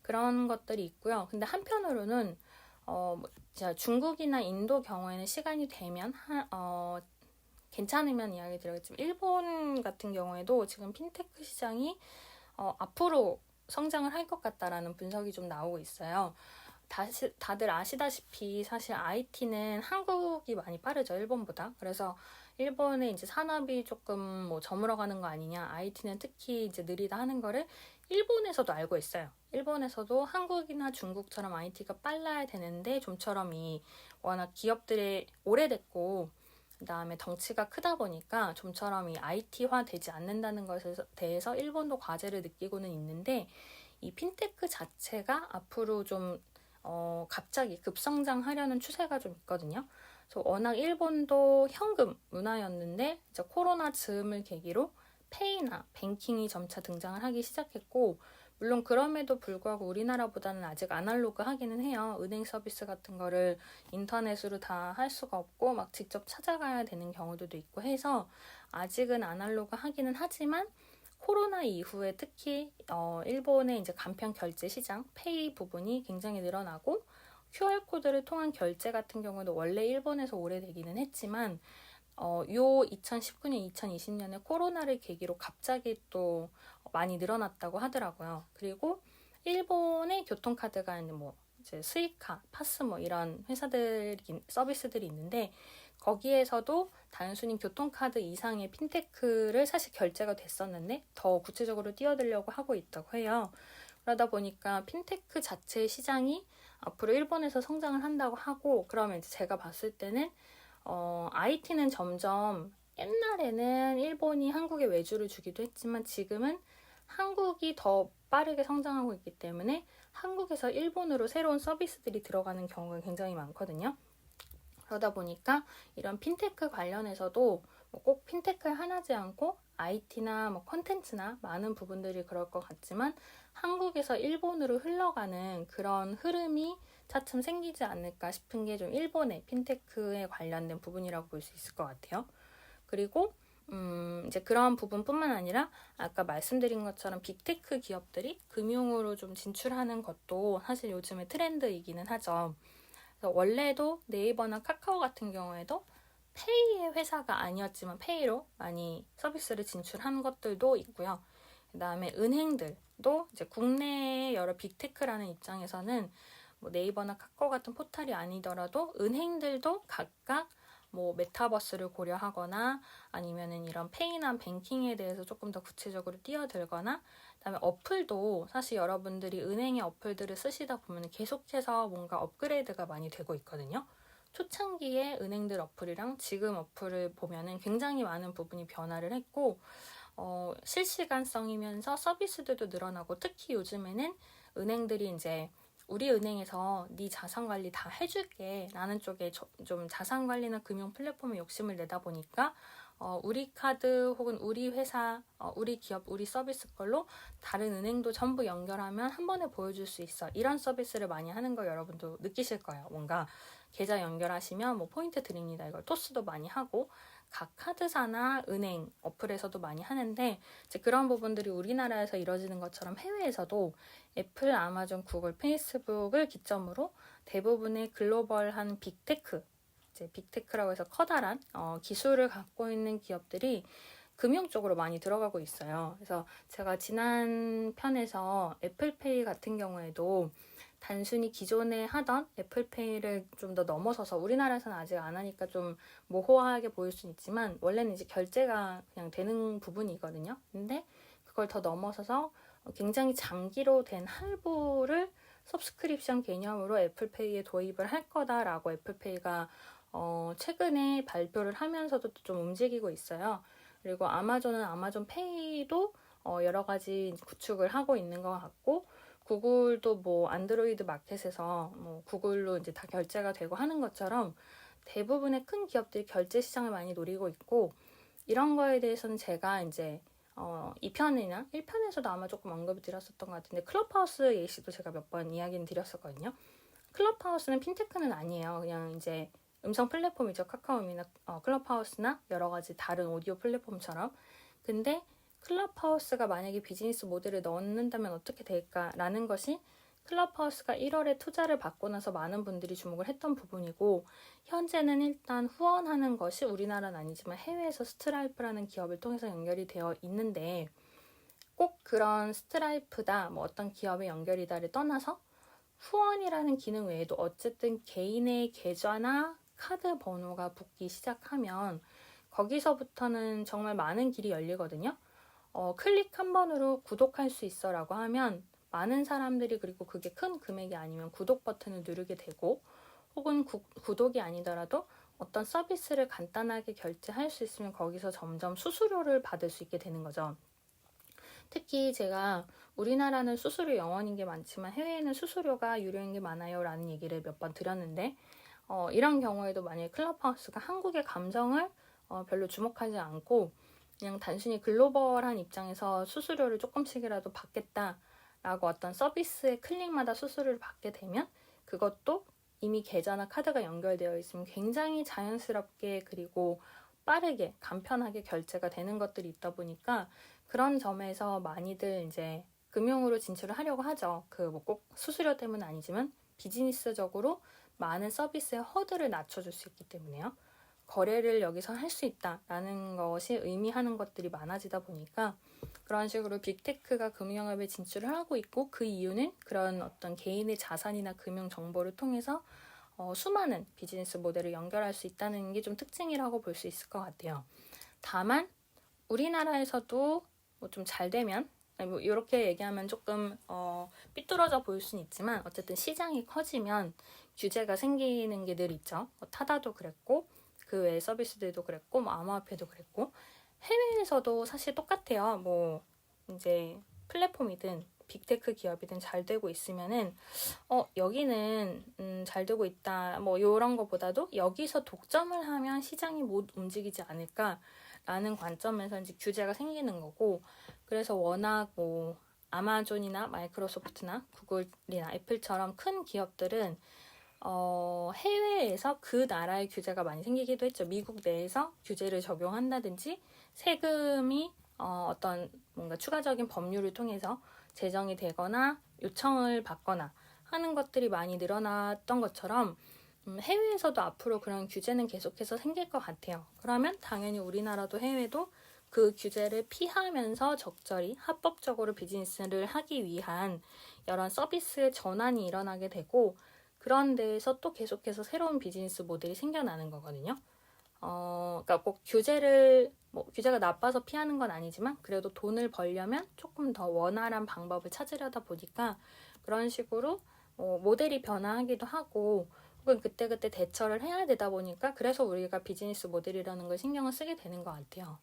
그런 것들이 있고요. 근데 한편으로는 중국이나 인도 경우에는 시간이 되면 괜찮으면 이야기 드리겠지만 일본 같은 경우에도 지금 핀테크 시장이 앞으로 성장을 할 것 같다라는 분석이 좀 나오고 있어요. 다들 아시다시피 사실 IT는 한국이 많이 빠르죠, 일본보다. 그래서 일본의 이제 산업이 조금 뭐 저물어가는 거 아니냐, IT는 특히 이제 느리다 하는 거를 일본에서도 알고 있어요. 일본에서도 한국이나 중국처럼 IT가 빨라야 되는데 좀처럼 이 워낙 기업들이 오래됐고 그다음에 덩치가 크다 보니까 좀처럼 이 IT화 되지 않는다는 것에 대해서 일본도 과제를 느끼고는 있는데, 이 핀테크 자체가 앞으로 좀 갑자기 급성장하려는 추세가 좀 있거든요. 그래서 워낙 일본도 현금 문화였는데 이제 코로나 즈음을 계기로 페이나 뱅킹이 점차 등장을 하기 시작했고, 물론 그럼에도 불구하고 우리나라보다는 아직 아날로그하기는 해요. 은행 서비스 같은 거를 인터넷으로 다 할 수가 없고 막 직접 찾아가야 되는 경우들도 있고 해서 아직은 아날로그하기는 하지만, 코로나 이후에 특히 일본의 이제 간편 결제 시장 페이 부분이 굉장히 늘어나고, QR코드를 통한 결제 같은 경우도 원래 일본에서 오래되기는 했지만 요 2019년, 2020년에 코로나를 계기로 갑자기 또 많이 늘어났다고 하더라고요. 그리고 일본의 교통카드가 뭐 이제 스이카, 파스모 이런 서비스들이 있는데, 거기에서도 단순히 교통카드 이상의 핀테크를 사실 결제가 됐었는데 더 구체적으로 뛰어들려고 하고 있다고 해요. 그러다 보니까 핀테크 자체의 시장이 앞으로 일본에서 성장을 한다고 하고, 그러면 이제 제가 봤을 때는 IT는 점점, 옛날에는 일본이 한국에 외주를 주기도 했지만 지금은 한국이 더 빠르게 성장하고 있기 때문에 한국에서 일본으로 새로운 서비스들이 들어가는 경우가 굉장히 많거든요. 그러다 보니까 이런 핀테크 관련해서도 꼭 핀테크에 한하지 않고 IT나 뭐 콘텐츠나 많은 부분들이 그럴 것 같지만 한국에서 일본으로 흘러가는 그런 흐름이 차츰 생기지 않을까 싶은 게 좀 일본의 핀테크에 관련된 부분이라고 볼 수 있을 것 같아요. 그리고 이제 그런 부분뿐만 아니라 아까 말씀드린 것처럼 빅테크 기업들이 금융으로 좀 진출하는 것도 사실 요즘의 트렌드이기는 하죠. 그래서 원래도 네이버나 카카오 같은 경우에도 페이의 회사가 아니었지만 페이로 많이 서비스를 진출한 것들도 있고요. 그 다음에 은행들도 이제 국내의 여러 빅테크라는 입장에서는 뭐 네이버나 카카오 같은 포탈이 아니더라도 은행들도 각각 뭐 메타버스를 고려하거나 아니면은 이런 페이나 뱅킹에 대해서 조금 더 구체적으로 뛰어들거나 그다음에 어플도 사실 여러분들이 은행의 어플들을 쓰시다 보면 계속해서 뭔가 업그레이드가 많이 되고 있거든요. 초창기에 은행들 어플이랑 지금 어플을 보면은 굉장히 많은 부분이 변화를 했고 실시간성이면서 서비스들도 늘어나고 특히 요즘에는 은행들이 이제 우리 은행에서 네 자산 관리 다 해줄게 라는 쪽에 좀 자산 관리나 금융 플랫폼에 욕심을 내다 보니까 우리 카드 혹은 우리 회사, 우리 기업, 우리 서비스 걸로 다른 은행도 전부 연결하면 한 번에 보여줄 수 있어. 이런 서비스를 많이 하는 거 여러분도 느끼실 거예요. 뭔가 계좌 연결하시면 뭐 포인트 드립니다. 이걸 토스도 많이 하고 각 카드사나 은행 어플에서도 많이 하는데 이제 그런 부분들이 우리나라에서 이루어지는 것처럼 해외에서도 애플, 아마존, 구글, 페이스북을 기점으로 대부분의 글로벌한 빅테크, 이제 빅테크라고 해서 커다란 기술을 갖고 있는 기업들이 금융 쪽으로 많이 들어가고 있어요. 그래서 제가 지난 편에서 애플페이 같은 경우에도 단순히 기존에 하던 애플페이를 좀 더 넘어서서 우리나라에서는 아직 안 하니까 좀 모호하게 보일 수는 있지만 원래는 이제 결제가 그냥 되는 부분이거든요. 근데 그걸 더 넘어서서 굉장히 장기로 된 할부를 서브스크립션 개념으로 애플페이에 도입을 할 거다라고 애플페이가 최근에 발표를 하면서도 좀 움직이고 있어요. 그리고 아마존은 아마존페이도 여러 가지 구축을 하고 있는 것 같고 구글도 뭐 안드로이드 마켓에서 뭐 구글로 이제 다 결제가 되고 하는 것처럼 대부분의 큰 기업들이 결제 시장을 많이 노리고 있고 이런 거에 대해서는 제가 이제 2편이나 1편에서도 아마 조금 언급을 드렸었던 것 같은데 클럽하우스 예시도 제가 몇 번 이야기는 드렸었거든요. 클럽하우스는 핀테크는 아니에요. 그냥 이제 음성 플랫폼이죠. 카카오미나 클럽하우스나 여러 가지 다른 오디오 플랫폼처럼. 근데 클럽하우스가 만약에 비즈니스 모델을 넣는다면 어떻게 될까라는 것이 클럽하우스가 1월에 투자를 받고 나서 많은 분들이 주목을 했던 부분이고 현재는 일단 후원하는 것이 우리나라는 아니지만 해외에서 스트라이프라는 기업을 통해서 연결이 되어 있는데 꼭 그런 스트라이프다 뭐 어떤 기업의 연결이다를 떠나서 후원이라는 기능 외에도 어쨌든 개인의 계좌나 카드 번호가 붙기 시작하면 거기서부터는 정말 많은 길이 열리거든요. 클릭 한 번으로 구독할 수 있어 라고 하면 많은 사람들이 그리고 그게 큰 금액이 아니면 구독 버튼을 누르게 되고 혹은 구독이 아니더라도 어떤 서비스를 간단하게 결제할 수 있으면 거기서 점점 수수료를 받을 수 있게 되는 거죠. 특히 제가 우리나라는 수수료 0원인 게 많지만 해외에는 수수료가 유료인 게 많아요 라는 얘기를 몇 번 드렸는데 이런 경우에도 만약에 클럽하우스가 한국의 감성을 별로 주목하지 않고 그냥 단순히 글로벌한 입장에서 수수료를 조금씩이라도 받겠다라고 어떤 서비스의 클릭마다 수수료를 받게 되면 그것도 이미 계좌나 카드가 연결되어 있으면 굉장히 자연스럽게 그리고 빠르게 간편하게 결제가 되는 것들이 있다 보니까 그런 점에서 많이들 이제 금융으로 진출을 하려고 하죠. 그 뭐 꼭 수수료 때문은 아니지만 비즈니스적으로 많은 서비스의 허들을 낮춰줄 수 있기 때문에요. 거래를 여기서 할 수 있다라는 것이 의미하는 것들이 많아지다 보니까 그런 식으로 빅테크가 금융업에 진출을 하고 있고 그 이유는 그런 어떤 개인의 자산이나 금융 정보를 통해서 수많은 비즈니스 모델을 연결할 수 있다는 게 좀 특징이라고 볼 수 있을 것 같아요. 다만 우리나라에서도 뭐 좀 잘 되면 뭐 이렇게 얘기하면 조금 삐뚤어져 보일 수는 있지만 어쨌든 시장이 커지면 규제가 생기는 게 늘 있죠. 타다도 그랬고 그 외의 서비스들도 그랬고 뭐 암호화폐도 그랬고 해외에서도 사실 똑같아요. 뭐 이제 플랫폼이든 빅테크 기업이든 잘 되고 있으면은 여기는 잘 되고 있다 뭐 이런 거보다도 여기서 독점을 하면 시장이 못 움직이지 않을까 라는 관점에서 이제 규제가 생기는 거고, 그래서 워낙 뭐 아마존이나 마이크로소프트나 구글이나 애플처럼 큰 기업들은 해외에서 그 나라의 규제가 많이 생기기도 했죠. 미국 내에서 규제를 적용한다든지 세금이 어떤 뭔가 추가적인 법률을 통해서 제정이 되거나 요청을 받거나 하는 것들이 많이 늘어났던 것처럼 해외에서도 앞으로 그런 규제는 계속해서 생길 것 같아요. 그러면 당연히 우리나라도 해외도 그 규제를 피하면서 적절히 합법적으로 비즈니스를 하기 위한 이런 서비스의 전환이 일어나게 되고, 그런 데에서 또 계속해서 새로운 비즈니스 모델이 생겨나는 거거든요. 그러니까 꼭 규제가 나빠서 피하는 건 아니지만 그래도 돈을 벌려면 조금 더 원활한 방법을 찾으려다 보니까 그런 식으로 모델이 변화하기도 하고, 혹은 그때그때 대처를 해야 되다 보니까 그래서 우리가 비즈니스 모델이라는 걸 신경을 쓰게 되는 것 같아요.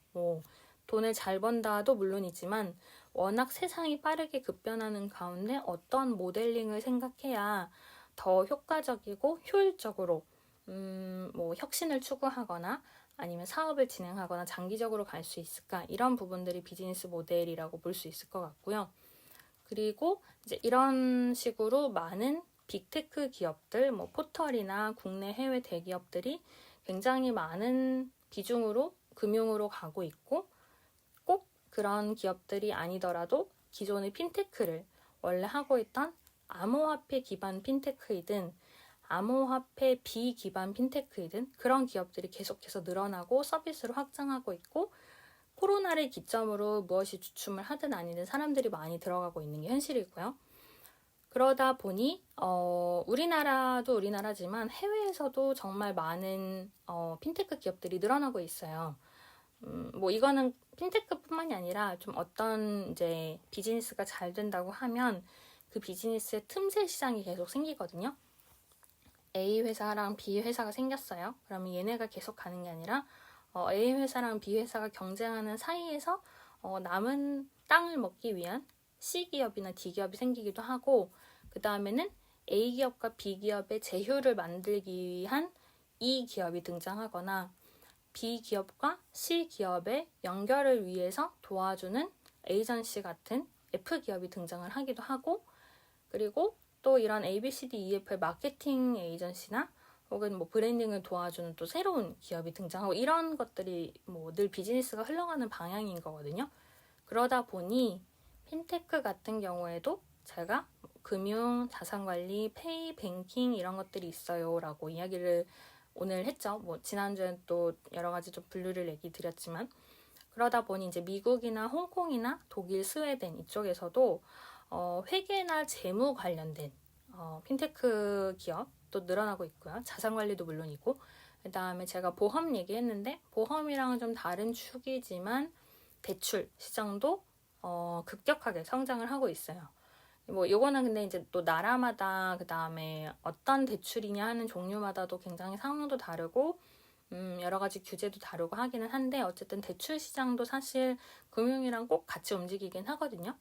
돈을 잘 번다도 물론이지만 워낙 세상이 빠르게 급변하는 가운데 어떤 모델링을 생각해야 더 효과적이고 효율적으로 혁신을 추구하거나 아니면 사업을 진행하거나 장기적으로 갈 수 있을까, 이런 부분들이 비즈니스 모델이라고 볼 수 있을 것 같고요. 그리고 이제 이런 식으로 많은 빅테크 기업들, 포털이나 국내 해외 대기업들이 굉장히 많은 비중으로 금융으로 가고 있고, 꼭 그런 기업들이 아니더라도 기존의 핀테크를 원래 하고 있던 암호화폐 기반 핀테크이든 암호화폐 비기반 핀테크이든 그런 기업들이 계속해서 늘어나고 서비스를 확장하고 있고, 코로나를 기점으로 무엇이 주춤을 하든 아니든 사람들이 많이 들어가고 있는 게 현실이고요. 그러다 보니 우리나라도 우리나라지만 해외에서도 정말 많은 핀테크 기업들이 늘어나고 있어요. 이거는 핀테크뿐만이 아니라 좀 어떤 이제 비즈니스가 잘 된다고 하면 그 비즈니스의 틈새 시장이 계속 생기거든요. A 회사랑 B 회사가 생겼어요. 그러면 얘네가 계속 가는 게 아니라 A 회사랑 B 회사가 경쟁하는 사이에서 남은 땅을 먹기 위한 C 기업이나 D 기업이 생기기도 하고, 그 다음에는 A 기업과 B 기업의 제휴를 만들기 위한 E 기업이 등장하거나, B 기업과 C 기업의 연결을 위해서 도와주는 에이전시 같은 F 기업이 등장을 하기도 하고, 그리고 또 이런 ABCDEF의 마케팅 에이전시나 혹은 브랜딩을 도와주는 또 새로운 기업이 등장하고, 이런 것들이 늘 비즈니스가 흘러가는 방향인 거거든요. 그러다 보니 핀테크 같은 경우에도 제가 금융, 자산관리, 페이, 뱅킹 이런 것들이 있어요 라고 이야기를 오늘 했죠. 지난주엔 또 여러 가지 좀 분류를 얘기 드렸지만, 그러다 보니 이제 미국이나 홍콩이나 독일, 스웨덴 이쪽에서도 회계나 재무 관련된 핀테크 기업도 늘어나고 있고요. 자산관리도 물론이고, 그 다음에 제가 보험 얘기했는데 보험이랑은 좀 다른 축이지만 대출 시장도 급격하게 성장을 하고 있어요. 요거는 근데 이제 또 나라마다 그 다음에 어떤 대출이냐 하는 종류마다도 굉장히 상황도 다르고 여러 가지 규제도 다르고 하기는 한데, 어쨌든 대출 시장도 사실 금융이랑 꼭 같이 움직이긴 하거든요.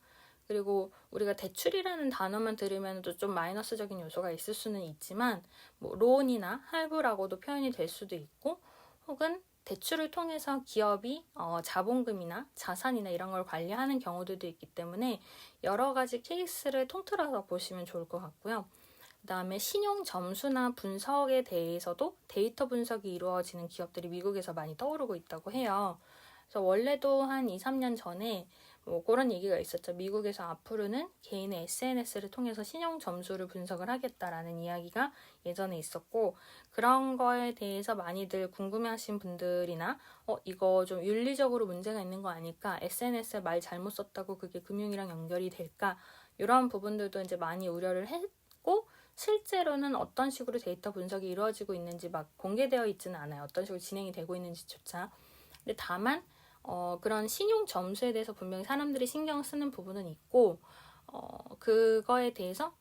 그리고 우리가 대출이라는 단어만 들으면 좀 마이너스적인 요소가 있을 수는 있지만 론이나 할부라고도 표현이 될 수도 있고, 혹은 대출을 통해서 기업이 자본금이나 자산이나 이런 걸 관리하는 경우들도 있기 때문에 여러 가지 케이스를 통틀어서 보시면 좋을 것 같고요. 그 다음에 신용 점수나 분석에 대해서도 데이터 분석이 이루어지는 기업들이 미국에서 많이 떠오르고 있다고 해요. 그래서 원래도 한 2, 3년 전에 그런 얘기가 있었죠. 미국에서 앞으로는 개인의 SNS를 통해서 신용 점수를 분석을 하겠다라는 이야기가 예전에 있었고, 그런 거에 대해서 많이들 궁금해하신 분들이나 이거 좀 윤리적으로 문제가 있는 거 아닐까? SNS에 말 잘못 썼다고 그게 금융이랑 연결이 될까? 이런 부분들도 이제 많이 우려를 했고, 실제로는 어떤 식으로 데이터 분석이 이루어지고 있는지 막 공개되어 있지는 않아요. 어떤 식으로 진행이 되고 있는지조차. 근데 다만 그런 신용 점수에 대해서 분명히 사람들이 신경 쓰는 부분은 있고, 그거에 대해서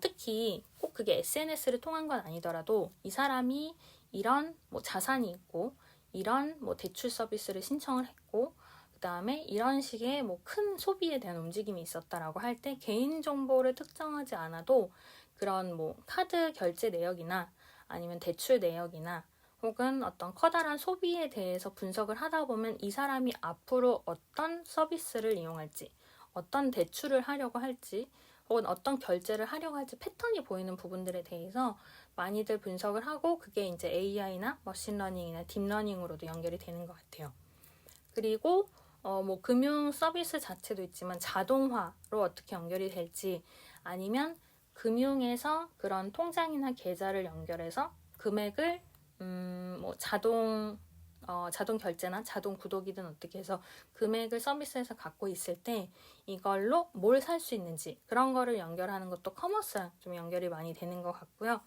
특히 꼭 그게 SNS를 통한 건 아니더라도 이 사람이 이런 자산이 있고 이런 대출 서비스를 신청을 했고, 그 다음에 이런 식의 큰 소비에 대한 움직임이 있었다라고 할 때 개인정보를 특정하지 않아도 그런 카드 결제 내역이나 아니면 대출 내역이나 혹은 어떤 커다란 소비에 대해서 분석을 하다 보면 이 사람이 앞으로 어떤 서비스를 이용할지, 어떤 대출을 하려고 할지, 혹은 어떤 결제를 하려고 할지 패턴이 보이는 부분들에 대해서 많이들 분석을 하고 그게 이제 AI나 머신러닝이나 딥러닝으로도 연결이 되는 것 같아요. 그리고 뭐 금융 서비스 자체도 있지만 자동화로 어떻게 연결이 될지, 아니면 금융에서 그런 통장이나 계좌를 연결해서 금액을 뭐 자동 결제나 자동 구독이든 어떻게 해서 금액을 서비스에서 갖고 있을 때 이걸로 뭘 살 수 있는지, 그런 거를 연결하는 것도 커머스랑 좀 연결이 많이 되는 것 같고요.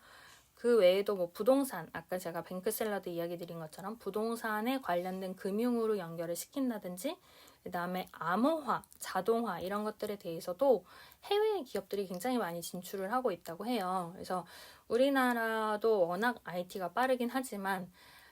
그 외에도 뭐 부동산, 아까 제가 뱅크샐러드 이야기 드린 것처럼 부동산에 관련된 금융으로 연결을 시킨다든지, 그 다음에 암호화, 자동화 이런 것들에 대해서도 해외 기업들이 굉장히 많이 진출을 하고 있다고 해요. 그래서 우리나라도 워낙 IT가 빠르긴 하지만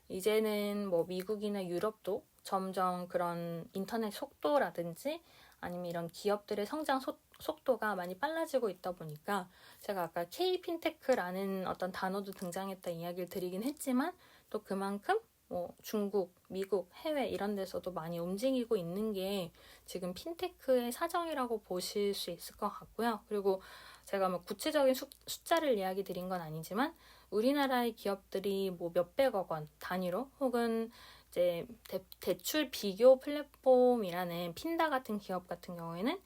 이제는 뭐 미국이나 유럽도 점점 그런 인터넷 속도라든지 아니면 이런 기업들의 성장 속도가 많이 빨라지고 있다 보니까, 제가 아까 K-핀테크라는 어떤 단어도 등장했다 이야기를 드리긴 했지만 또 그만큼 뭐 중국, 미국, 해외 이런 데서도 많이 움직이고 있는 게 지금 핀테크의 사정이라고 보실 수 있을 것 같고요. 그리고 제가 뭐 구체적인 숫자를 이야기 드린 건 아니지만 우리나라의 기업들이 뭐 몇백억 원 단위로, 혹은 이제 대출 비교 플랫폼이라는 핀다 같은 기업 같은 경우에는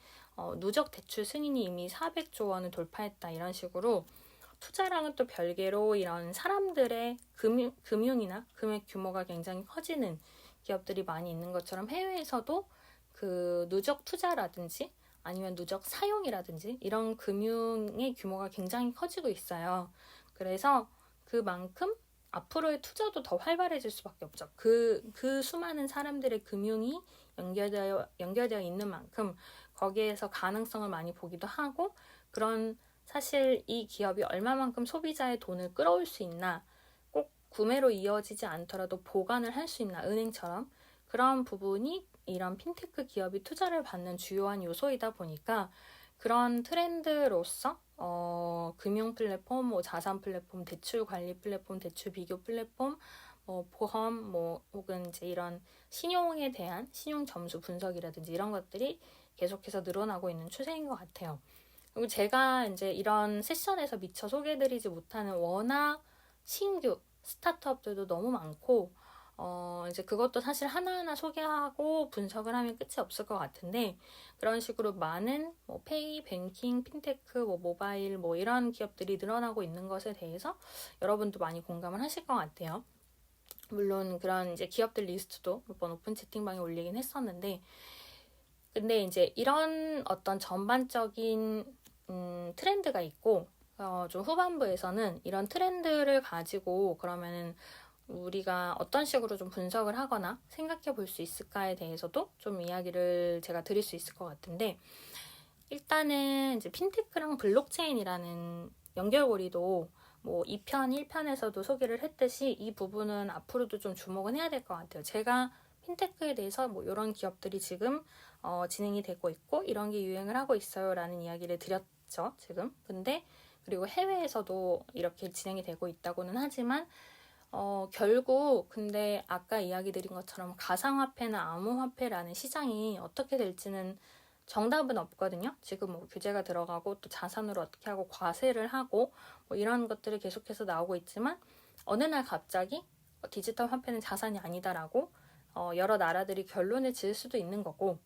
누적 대출 승인이 이미 400조 원을 돌파했다 이런 식으로, 투자랑은 또 별개로 이런 사람들의 금융이나 금액 규모가 굉장히 커지는 기업들이 많이 있는 것처럼 해외에서도 그 누적 투자라든지 아니면 누적 사용이라든지 이런 금융의 규모가 굉장히 커지고 있어요. 그래서 그만큼 앞으로의 투자도 더 활발해질 수밖에 없죠. 그 수많은 사람들의 금융이 연결되어 있는 만큼 거기에서 가능성을 많이 보기도 하고, 그런 사실 이 기업이 얼마만큼 소비자의 돈을 끌어올 수 있나, 꼭 구매로 이어지지 않더라도 보관을 할 수 있나, 은행처럼 그런 부분이 이런 핀테크 기업이 투자를 받는 주요한 요소이다 보니까 그런 트렌드로서 금융 플랫폼, 뭐 자산 플랫폼, 대출 관리 플랫폼, 대출 비교 플랫폼, 보험, 혹은 이제 이런 신용에 대한 신용 점수 분석이라든지 이런 것들이 계속해서 늘어나고 있는 추세인 것 같아요. 그리고 제가 이제 이런 세션에서 미처 소개해드리지 못하는 워낙 신규 스타트업들도 너무 많고, 이제 그것도 사실 하나하나 소개하고 분석을 하면 끝이 없을 것 같은데, 그런 식으로 많은 페이, 뱅킹, 핀테크, 모바일 이런 기업들이 늘어나고 있는 것에 대해서 여러분도 많이 공감을 하실 것 같아요. 물론 그런 이제 기업들 리스트도 몇 번 오픈 채팅방에 올리긴 했었는데, 근데 이제 이런 어떤 전반적인 트렌드가 있고, 좀 후반부에서는 이런 트렌드를 가지고 그러면은 우리가 어떤 식으로 좀 분석을 하거나 생각해 볼 수 있을까에 대해서도 좀 이야기를 제가 드릴 수 있을 것 같은데, 일단은 이제 핀테크랑 블록체인이라는 연결고리도 뭐 2편, 1편에서도 소개를 했듯이 이 부분은 앞으로도 좀 주목은 해야 될 것 같아요. 제가 핀테크에 대해서 뭐 이런 기업들이 지금 진행이 되고 있고 이런 게 유행을 하고 있어요 라는 이야기를 드렸죠, 지금. 근데 그리고 해외에서도 이렇게 진행이 되고 있다고는 하지만 결국 근데 아까 이야기 드린 것처럼 가상화폐나 암호화폐라는 시장이 어떻게 될지는 정답은 없거든요. 지금 뭐 규제가 들어가고 또 자산으로 어떻게 하고 과세를 하고 뭐 이런 것들이 계속해서 나오고 있지만, 어느 날 갑자기 디지털 화폐는 자산이 아니다라고 여러 나라들이 결론을 지을 수도 있는 거고,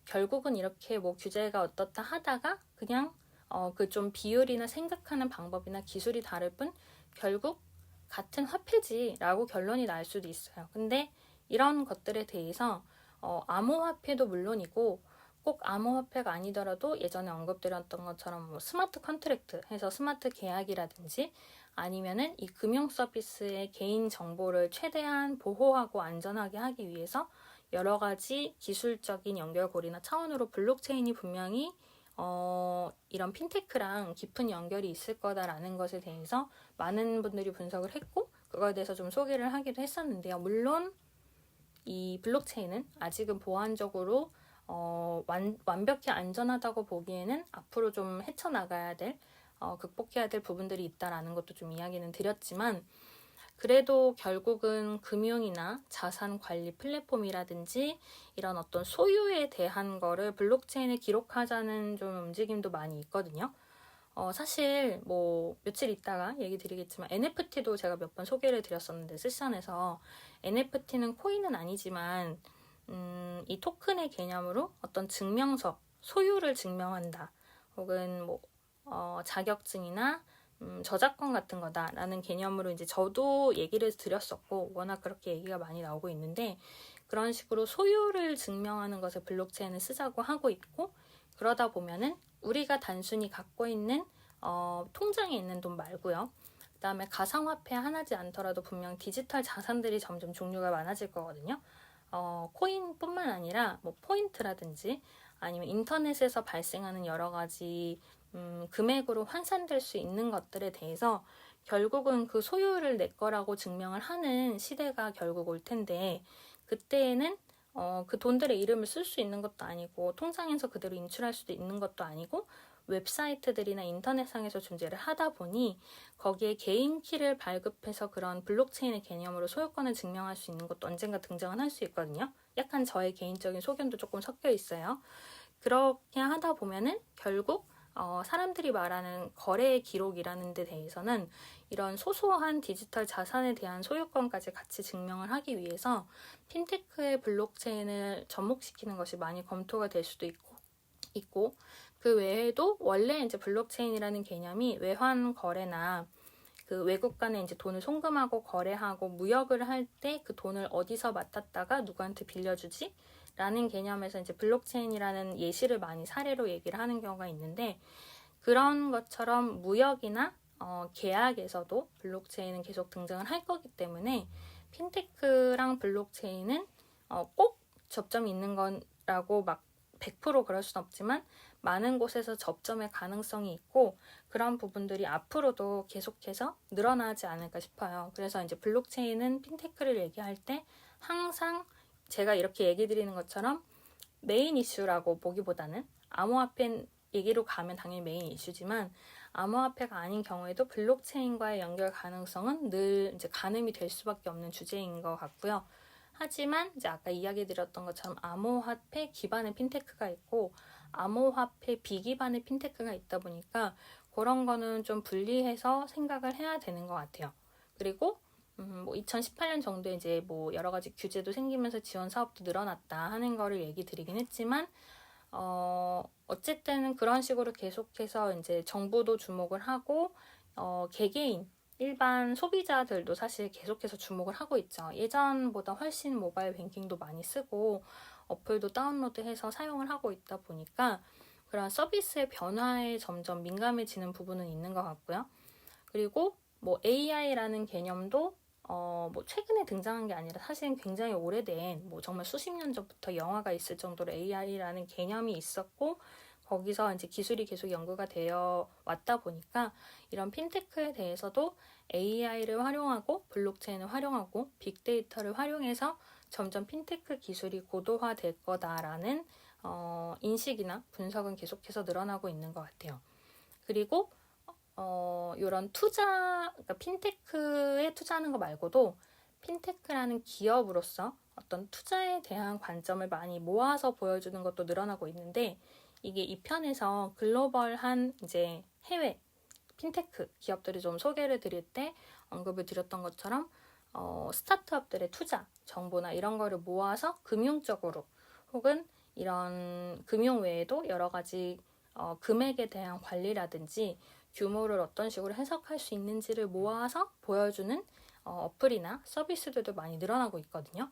결국은 이렇게 뭐 규제가 어떻다 하다가 그냥 그 좀 비율이나 생각하는 방법이나 기술이 다를 뿐 결국 같은 화폐지라고 결론이 날 수도 있어요. 근데 이런 것들에 대해서 암호화폐도 물론이고 꼭 암호화폐가 아니더라도 예전에 언급드렸던 것처럼 뭐 스마트 컨트랙트 해서 스마트 계약이라든지, 아니면은 이 금융 서비스의 개인 정보를 최대한 보호하고 안전하게 하기 위해서 여러 가지 기술적인 연결고리나 차원으로 블록체인이 분명히 이런 핀테크랑 깊은 연결이 있을 거다라는 것에 대해서 많은 분들이 분석을 했고, 그거에 대해서 좀 소개를 하기도 했었는데요. 물론 이 블록체인은 아직은 보안적으로 완벽히 안전하다고 보기에는 앞으로 좀 헤쳐나가야 될, 극복해야 될 부분들이 있다라는 것도 좀 이야기는 드렸지만, 그래도 결국은 금융이나 자산 관리 플랫폼이라든지 이런 어떤 소유에 대한 거를 블록체인에 기록하자는 좀 움직임도 많이 있거든요. 사실 뭐 며칠 있다가 얘기 드리겠지만 NFT도 제가 몇 번 소개를 드렸었는데 세션에서 NFT는 코인은 아니지만 이 토큰의 개념으로 어떤 증명서, 소유를 증명한다. 혹은 뭐 자격증이나 저작권 같은 거다라는 개념으로 이제 저도 얘기를 드렸었고 워낙 그렇게 얘기가 많이 나오고 있는데 그런 식으로 소유를 증명하는 것을 블록체인을 쓰자고 하고 있고 그러다 보면은 우리가 단순히 갖고 있는 통장에 있는 돈 말고요. 그 다음에 가상화폐 하나지 않더라도 분명 디지털 자산들이 점점 종류가 많아질 거거든요. 코인뿐만 아니라 뭐 포인트라든지 아니면 인터넷에서 발생하는 여러 가지 금액으로 환산될 수 있는 것들에 대해서 결국은 그 소유를 내 거라고 증명을 하는 시대가 결국 올 텐데 그때에는 그 돈들의 이름을 쓸 수 있는 것도 아니고 통장에서 그대로 인출할 수도 있는 것도 아니고 웹사이트들이나 인터넷상에서 존재를 하다 보니 거기에 개인 키를 발급해서 그런 블록체인의 개념으로 소유권을 증명할 수 있는 것도 언젠가 등장은 할 수 있거든요. 약간 저의 개인적인 소견도 조금 섞여 있어요. 그렇게 하다 보면은 결국 사람들이 말하는 거래의 기록이라는 데 대해서는 이런 소소한 디지털 자산에 대한 소유권까지 같이 증명을 하기 위해서 핀테크의 블록체인을 접목시키는 것이 많이 검토가 될 수도 있고 그 외에도 원래 이제 블록체인이라는 개념이 외환 거래나 그 외국 간에 이제 돈을 송금하고 거래하고 무역을 할 때 그 돈을 어디서 맡았다가 누구한테 빌려주지? 라는 개념에서 이제 블록체인이라는 예시를 많이 사례로 얘기를 하는 경우가 있는데 그런 것처럼 무역이나 계약에서도 블록체인은 계속 등장을 할 거기 때문에 핀테크랑 블록체인은 꼭 접점이 있는 거라고 막 100% 그럴 순 없지만 많은 곳에서 접점의 가능성이 있고 그런 부분들이 앞으로도 계속해서 늘어나지 않을까 싶어요. 그래서 이제 블록체인은 핀테크를 얘기할 때 항상 제가 이렇게 얘기 드리는 것처럼 메인 이슈라고 보기보다는 암호화폐 얘기로 가면 당연히 메인 이슈지만 암호화폐가 아닌 경우에도 블록체인과의 연결 가능성은 늘 이제 가늠이 될 수밖에 없는 주제인 것 같고요. 하지만 이제 아까 이야기 드렸던 것처럼 암호화폐 기반의 핀테크가 있고 암호화폐 비기반의 핀테크가 있다 보니까 그런 거는 좀 분리해서 생각을 해야 되는 것 같아요. 그리고 뭐 2018년 정도에 이제 뭐 여러 가지 규제도 생기면서 지원 사업도 늘어났다 하는 거를 얘기 드리긴 했지만 어쨌든 그런 식으로 계속해서 이제 정부도 주목을 하고 개개인 일반 소비자들도 사실 계속해서 주목을 하고 있죠. 예전보다 훨씬 모바일 뱅킹도 많이 쓰고 어플도 다운로드해서 사용을 하고 있다 보니까 그런 서비스의 변화에 점점 민감해지는 부분은 있는 것 같고요. 그리고 뭐 AI라는 개념도 뭐 최근에 등장한 게 아니라 사실은 굉장히 오래된 뭐 정말 수십 년 전부터 영화가 있을 정도로 AI라는 개념이 있었고 거기서 이제 기술이 계속 연구가 되어 왔다 보니까 이런 핀테크에 대해서도 AI를 활용하고 블록체인을 활용하고 빅데이터를 활용해서 점점 핀테크 기술이 고도화될 거다라는 인식이나 분석은 계속해서 늘어나고 있는 것 같아요. 그리고 이런 투자, 그러니까 핀테크에 투자하는 거 말고도 핀테크라는 기업으로서 어떤 투자에 대한 관점을 많이 모아서 보여주는 것도 늘어나고 있는데 이게 이 편에서 글로벌한 이제 해외 핀테크 기업들이 좀 소개를 드릴 때 언급을 드렸던 것처럼 스타트업들의 투자 정보나 이런 거를 모아서 금융적으로 혹은 이런 금융 외에도 여러 가지 금액에 대한 관리라든지 규모를 어떤 식으로 해석할 수 있는지를 모아서 보여주는 어플이나 서비스들도 많이 늘어나고 있거든요.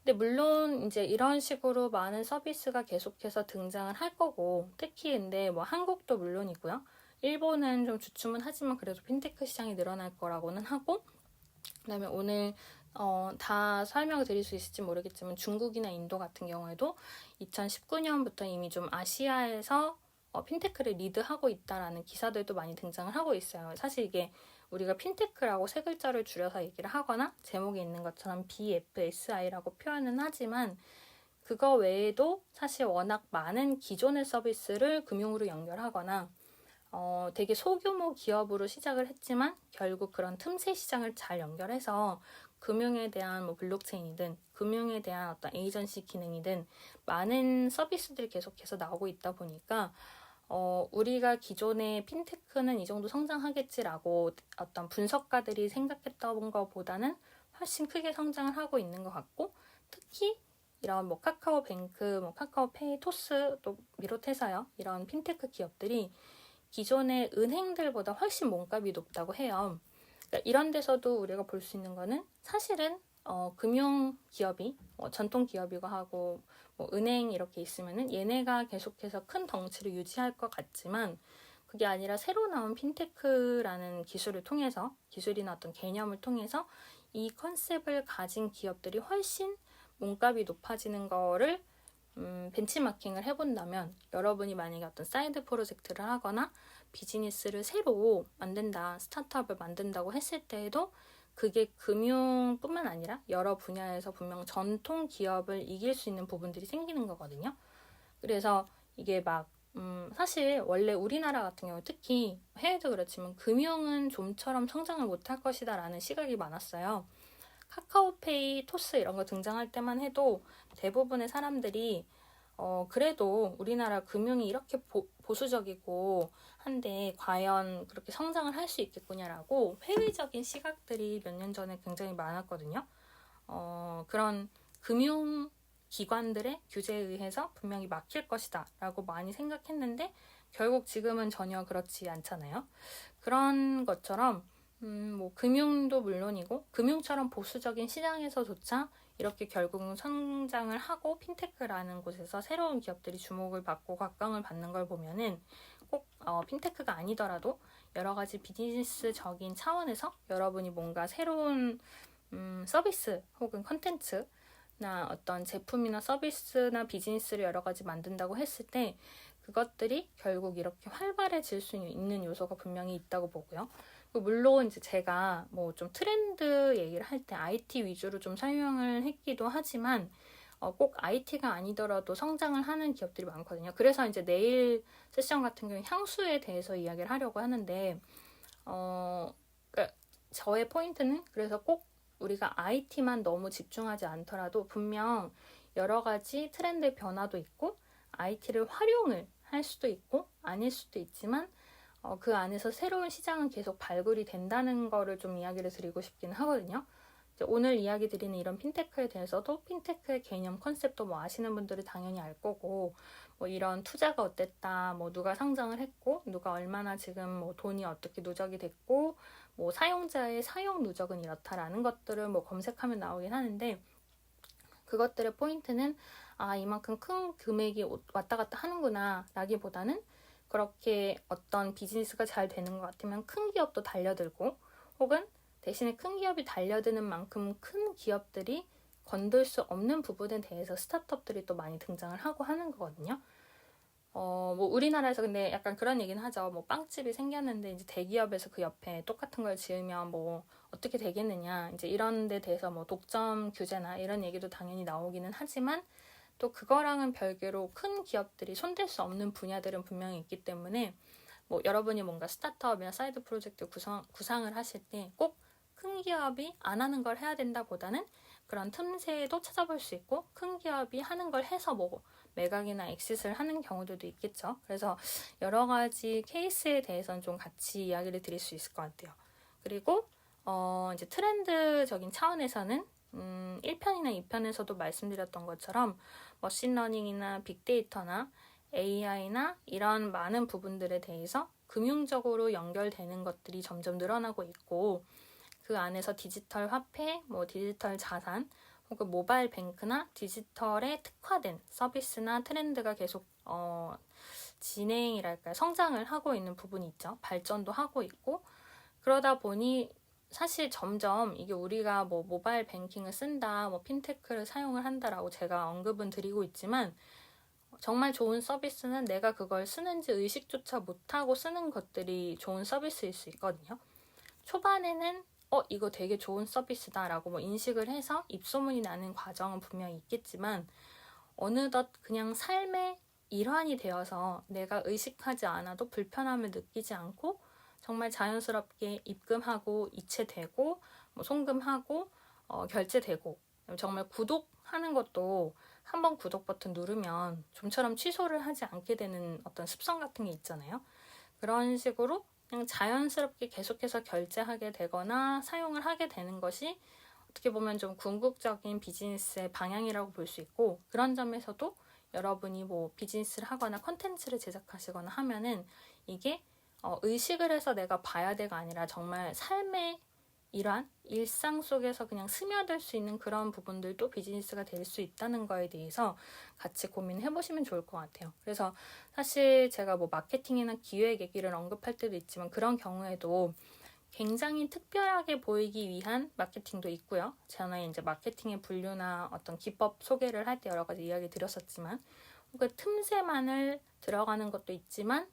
근데 물론 이제 이런 식으로 많은 서비스가 계속해서 등장을 할 거고 특히 근데 뭐 한국도 물론이고요. 일본은 좀 주춤은 하지만 그래도 핀테크 시장이 늘어날 거라고는 하고 그다음에 오늘 다 설명을 드릴 수 있을지 모르겠지만 중국이나 인도 같은 경우에도 2019년부터 이미 좀 아시아에서 핀테크를 리드하고 있다라는 기사들도 많이 등장을 하고 있어요. 사실 이게 우리가 핀테크라고 세 글자를 줄여서 얘기를 하거나 제목에 있는 것처럼 BFSI라고 표현은 하지만 그거 외에도 사실 워낙 많은 기존의 서비스를 금융으로 연결하거나 되게 소규모 기업으로 시작을 했지만 결국 그런 틈새 시장을 잘 연결해서 금융에 대한 뭐 블록체인이든 금융에 대한 어떤 에이전시 기능이든 많은 서비스들이 계속해서 나오고 있다 보니까 우리가 기존의 핀테크는 이 정도 성장하겠지라고 어떤 분석가들이 생각했던 것보다는 훨씬 크게 성장을 하고 있는 것 같고, 특히 이런 뭐 카카오뱅크, 뭐 카카오페이, 토스도 비롯해서요. 이런 핀테크 기업들이 기존의 은행들보다 훨씬 몸값이 높다고 해요. 그러니까 이런 데서도 우리가 볼 수 있는 거는 사실은 금융 기업이 전통 기업이고 하고 뭐 은행 이렇게 있으면은 얘네가 계속해서 큰 덩치를 유지할 것 같지만 그게 아니라 새로 나온 핀테크라는 기술을 통해서 기술이나 어떤 개념을 통해서 이 컨셉을 가진 기업들이 훨씬 몸값이 높아지는 거를 벤치마킹을 해본다면 여러분이 만약에 어떤 사이드 프로젝트를 하거나 비즈니스를 새로 만든다, 스타트업을 만든다고 했을 때에도 그게 금융뿐만 아니라 여러 분야에서 분명 전통 기업을 이길 수 있는 부분들이 생기는 거거든요. 그래서 이게 막 사실 원래 우리나라 같은 경우 특히 해외도 그렇지만 금융은 좀처럼 성장을 못할 것이다 라는 시각이 많았어요. 카카오페이, 토스 이런 거 등장할 때만 해도 대부분의 사람들이 그래도 우리나라 금융이 이렇게 보수적이고 한데 과연 그렇게 성장을 할 수 있겠구냐라고 회의적인 시각들이 몇 년 전에 굉장히 많았거든요. 그런 금융 기관들의 규제에 의해서 분명히 막힐 것이다 라고 많이 생각했는데 결국 지금은 전혀 그렇지 않잖아요. 그런 것처럼 뭐 금융도 물론이고 금융처럼 보수적인 시장에서조차 이렇게 결국은 성장을 하고 핀테크라는 곳에서 새로운 기업들이 주목을 받고 각광을 받는 걸 보면은 꼭 핀테크가 아니더라도 여러 가지 비즈니스적인 차원에서 여러분이 뭔가 새로운 서비스 혹은 컨텐츠나 어떤 제품이나 서비스나 비즈니스를 여러 가지 만든다고 했을 때 그것들이 결국 이렇게 활발해질 수 있는 요소가 분명히 있다고 보고요. 물론 이제 제가 뭐 좀 트렌드 얘기를 할 때 IT 위주로 좀 설명을 했기도 하지만 꼭 IT가 아니더라도 성장을 하는 기업들이 많거든요. 그래서 이제 내일 세션 같은 경우에 향수에 대해서 이야기를 하려고 하는데 그러니까 저의 포인트는 그래서 꼭 우리가 IT만 너무 집중하지 않더라도 분명 여러 가지 트렌드의 변화도 있고 IT를 활용을 할 수도 있고 아닐 수도 있지만 그 안에서 새로운 시장은 계속 발굴이 된다는 거를 좀 이야기를 드리고 싶긴 하거든요. 오늘 이야기 드리는 이런 핀테크에 대해서도 핀테크의 개념 컨셉도 뭐 아시는 분들은 당연히 알 거고 뭐 이런 투자가 어땠다, 뭐 누가 상장을 했고 누가 얼마나 지금 뭐 돈이 어떻게 누적이 됐고 뭐 사용자의 사용 누적은 이렇다라는 것들을 뭐 검색하면 나오긴 하는데 그것들의 포인트는 이만큼 큰 금액이 왔다 갔다 하는구나 라기보다는 그렇게 어떤 비즈니스가 잘 되는 것 같으면 큰 기업도 달려들고 혹은 대신에 큰 기업이 달려드는 만큼 큰 기업들이 건들 수 없는 부분에 대해서 스타트업들이 또 많이 등장을 하고 하는 거거든요. 뭐 우리나라에서 근데 약간 그런 얘기는 하죠. 뭐 빵집이 생겼는데 이제 대기업에서 그 옆에 똑같은 걸 지으면 뭐 어떻게 되겠느냐. 이제 이런 데 대해서 뭐 독점 규제나 이런 얘기도 당연히 나오기는 하지만 또 그거랑은 별개로 큰 기업들이 손댈 수 없는 분야들은 분명히 있기 때문에 뭐 여러분이 뭔가 스타트업이나 사이드 프로젝트 구상을 하실 때 꼭 큰 기업이 안 하는 걸 해야 된다보다는 그런 틈새도 찾아볼 수 있고 큰 기업이 하는 걸 해서 뭐 매각이나 엑싯을 하는 경우들도 있겠죠. 그래서 여러 가지 케이스에 대해서는 좀 같이 이야기를 드릴 수 있을 것 같아요. 그리고 이제 트렌드적인 차원에서는 1편이나 2편에서도 말씀드렸던 것처럼 머신러닝이나 빅데이터나 AI나 이런 많은 부분들에 대해서 금융적으로 연결되는 것들이 점점 늘어나고 있고 그 안에서 디지털 화폐, 뭐 디지털 자산 혹은 모바일 뱅크나 디지털에 특화된 서비스나 트렌드가 계속 진행이랄까요? 성장을 하고 있는 부분이 있죠. 발전도 하고 있고 그러다 보니 사실 점점 이게 우리가 뭐 모바일 뱅킹을 쓴다, 뭐 핀테크를 사용을 한다라고 제가 언급은 드리고 있지만 정말 좋은 서비스는 내가 그걸 쓰는지 의식조차 못하고 쓰는 것들이 좋은 서비스일 수 있거든요. 초반에는 이거 되게 좋은 서비스다라고 뭐 인식을 해서 입소문이 나는 과정은 분명히 있겠지만 어느덧 그냥 삶의 일환이 되어서 내가 의식하지 않아도 불편함을 느끼지 않고 정말 자연스럽게 입금하고 이체되고 뭐 송금하고 결제되고, 정말 구독하는 것도 한번 구독 버튼 누르면 좀처럼 취소를 하지 않게 되는 어떤 습성 같은 게 있잖아요. 그런 식으로 그냥 자연스럽게 계속해서 결제하게 되거나 사용을 하게 되는 것이 어떻게 보면 좀 궁극적인 비즈니스의 방향이라고 볼 수 있고, 그런 점에서도 여러분이 뭐 비즈니스를 하거나 컨텐츠를 제작하시거나 하면은 이게 의식을 해서 내가 봐야 돼가 아니라 정말 삶의 일환, 일상 속에서 그냥 스며들 수 있는 그런 부분들도 비즈니스가 될 수 있다는 거에 대해서 같이 고민해 보시면 좋을 것 같아요. 그래서 사실 제가 뭐 마케팅이나 기획 얘기를 언급할 때도 있지만 그런 경우에도 굉장히 특별하게 보이기 위한 마케팅도 있고요. 저는 이제 마케팅의 분류나 어떤 기법 소개를 할 때 여러 가지 이야기 드렸었지만, 혹은 틈새만을 들어가는 것도 있지만,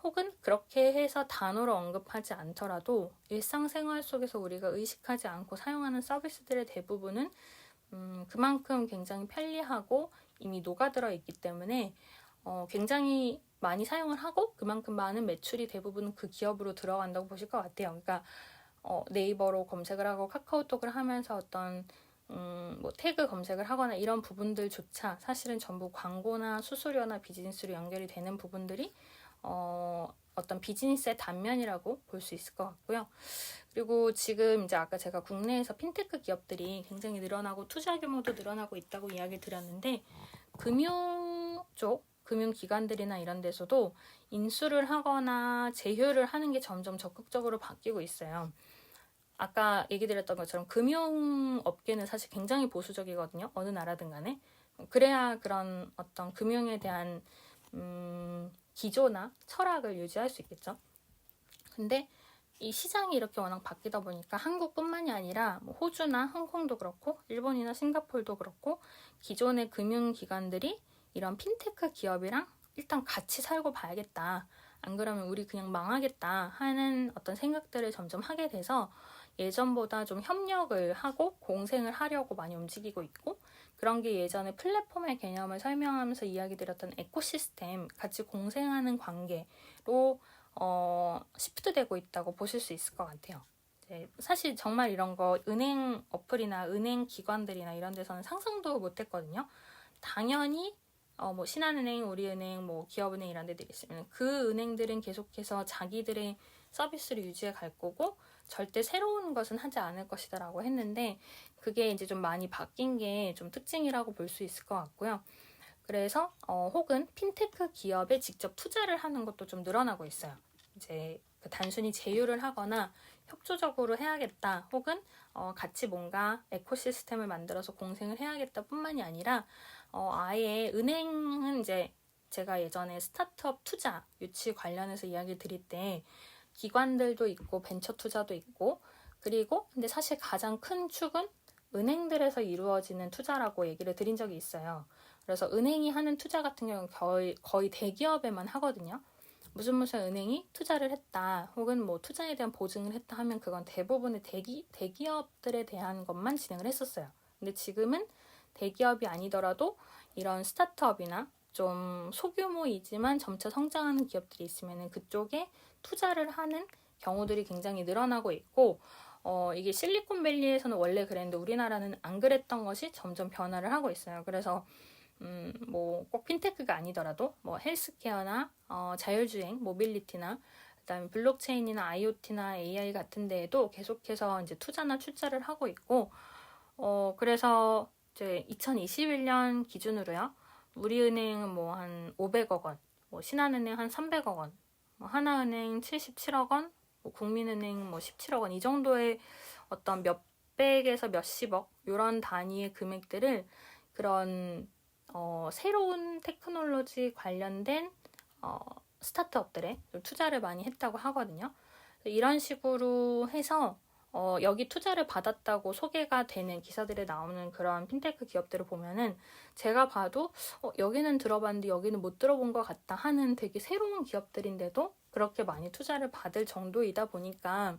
혹은 그렇게 해서 단어로 언급하지 않더라도 일상생활 속에서 우리가 의식하지 않고 사용하는 서비스들의 대부분은 그만큼 굉장히 편리하고 이미 녹아들어 있기 때문에 굉장히 많이 사용을 하고 그만큼 많은 매출이 대부분 그 기업으로 들어간다고 보실 것 같아요. 그러니까 네이버로 검색을 하고 카카오톡을 하면서 어떤 뭐 태그 검색을 하거나 이런 부분들조차 사실은 전부 광고나 수수료나 비즈니스로 연결이 되는 부분들이 어떤 비즈니스의 단면이라고 볼 수 있을 것 같고요. 그리고 지금 이제 아까 제가 국내에서 핀테크 기업들이 굉장히 늘어나고 투자 규모도 늘어나고 있다고 이야기 드렸는데, 금융 쪽, 금융기관들이나 이런 데서도 인수를 하거나 제휴를 하는 게 점점 적극적으로 바뀌고 있어요. 아까 얘기 드렸던 것처럼 금융업계는 사실 굉장히 보수적이거든요. 어느 나라든 간에. 그래야 그런 어떤 금융에 대한 기조나 철학을 유지할 수 있겠죠. 근데 이 시장이 이렇게 워낙 바뀌다 보니까 한국뿐만이 아니라 뭐 호주나 홍콩도 그렇고 일본이나 싱가포르도 그렇고 기존의 금융기관들이 이런 핀테크 기업이랑 일단 같이 살고 봐야겠다. 안 그러면 우리 그냥 망하겠다 하는 어떤 생각들을 점점 하게 돼서 예전보다 좀 협력을 하고 공생을 하려고 많이 움직이고 있고, 그런 게 예전에 플랫폼의 개념을 설명하면서 이야기 드렸던 에코시스템, 같이 공생하는 관계로 시프트 되고 있다고 보실 수 있을 것 같아요. 사실 정말 이런 거 은행 어플이나 은행 기관들이나 이런 데서는 상상도 못 했거든요. 당연히 뭐 신한은행, 우리은행, 뭐 기업은행 이런 데들이 있으면 그 은행들은 계속해서 자기들의 서비스를 유지해 갈 거고 절대 새로운 것은 하지 않을 것이다라고 했는데, 그게 이제 좀 많이 바뀐 게 좀 특징이라고 볼 수 있을 것 같고요. 그래서 혹은 핀테크 기업에 직접 투자를 하는 것도 좀 늘어나고 있어요. 이제 단순히 제휴를 하거나 협조적으로 해야겠다, 혹은 같이 뭔가 에코시스템을 만들어서 공생을 해야겠다 뿐만이 아니라 아예 은행은 이제 제가 예전에 스타트업 투자 유치 관련해서 이야기 드릴 때 기관들도 있고 벤처 투자도 있고, 그리고 근데 사실 가장 큰 축은 은행들에서 이루어지는 투자라고 얘기를 드린 적이 있어요. 그래서 은행이 하는 투자 같은 경우는 거의 대기업에만 하거든요. 무슨 은행이 투자를 했다, 혹은 뭐 투자에 대한 보증을 했다 하면 그건 대부분의 대기업들에 대한 것만 진행을 했었어요. 근데 지금은 대기업이 아니더라도 이런 스타트업이나 좀 소규모이지만 점차 성장하는 기업들이 있으면 그쪽에 투자를 하는 경우들이 굉장히 늘어나고 있고, 이게 실리콘밸리에서는 원래 그랬는데 우리나라는 안 그랬던 것이 점점 변화를 하고 있어요. 그래서 뭐 꼭 핀테크가 아니더라도 뭐 헬스케어나 자율주행, 모빌리티나 그다음에 블록체인이나 IoT나 AI 같은 데에도 계속해서 이제 투자나 출자를 하고 있고, 그래서 이제 2021년 기준으로요. 우리은행은 뭐 한 500억 원, 뭐 신한은행 한 300억 원, 뭐 하나은행 77억 원, 뭐 국민은행 뭐 17억 원, 이 정도의 어떤 몇백에서 몇십억 이런 단위의 금액들을 그런 새로운 테크놀로지 관련된 스타트업들에 투자를 많이 했다고 하거든요. 이런 식으로 해서 여기 투자를 받았다고 소개가 되는 기사들에 나오는 그런 핀테크 기업들을 보면은 제가 봐도 여기는 들어봤는데 여기는 못 들어본 것 같다 하는 되게 새로운 기업들인데도 그렇게 많이 투자를 받을 정도이다 보니까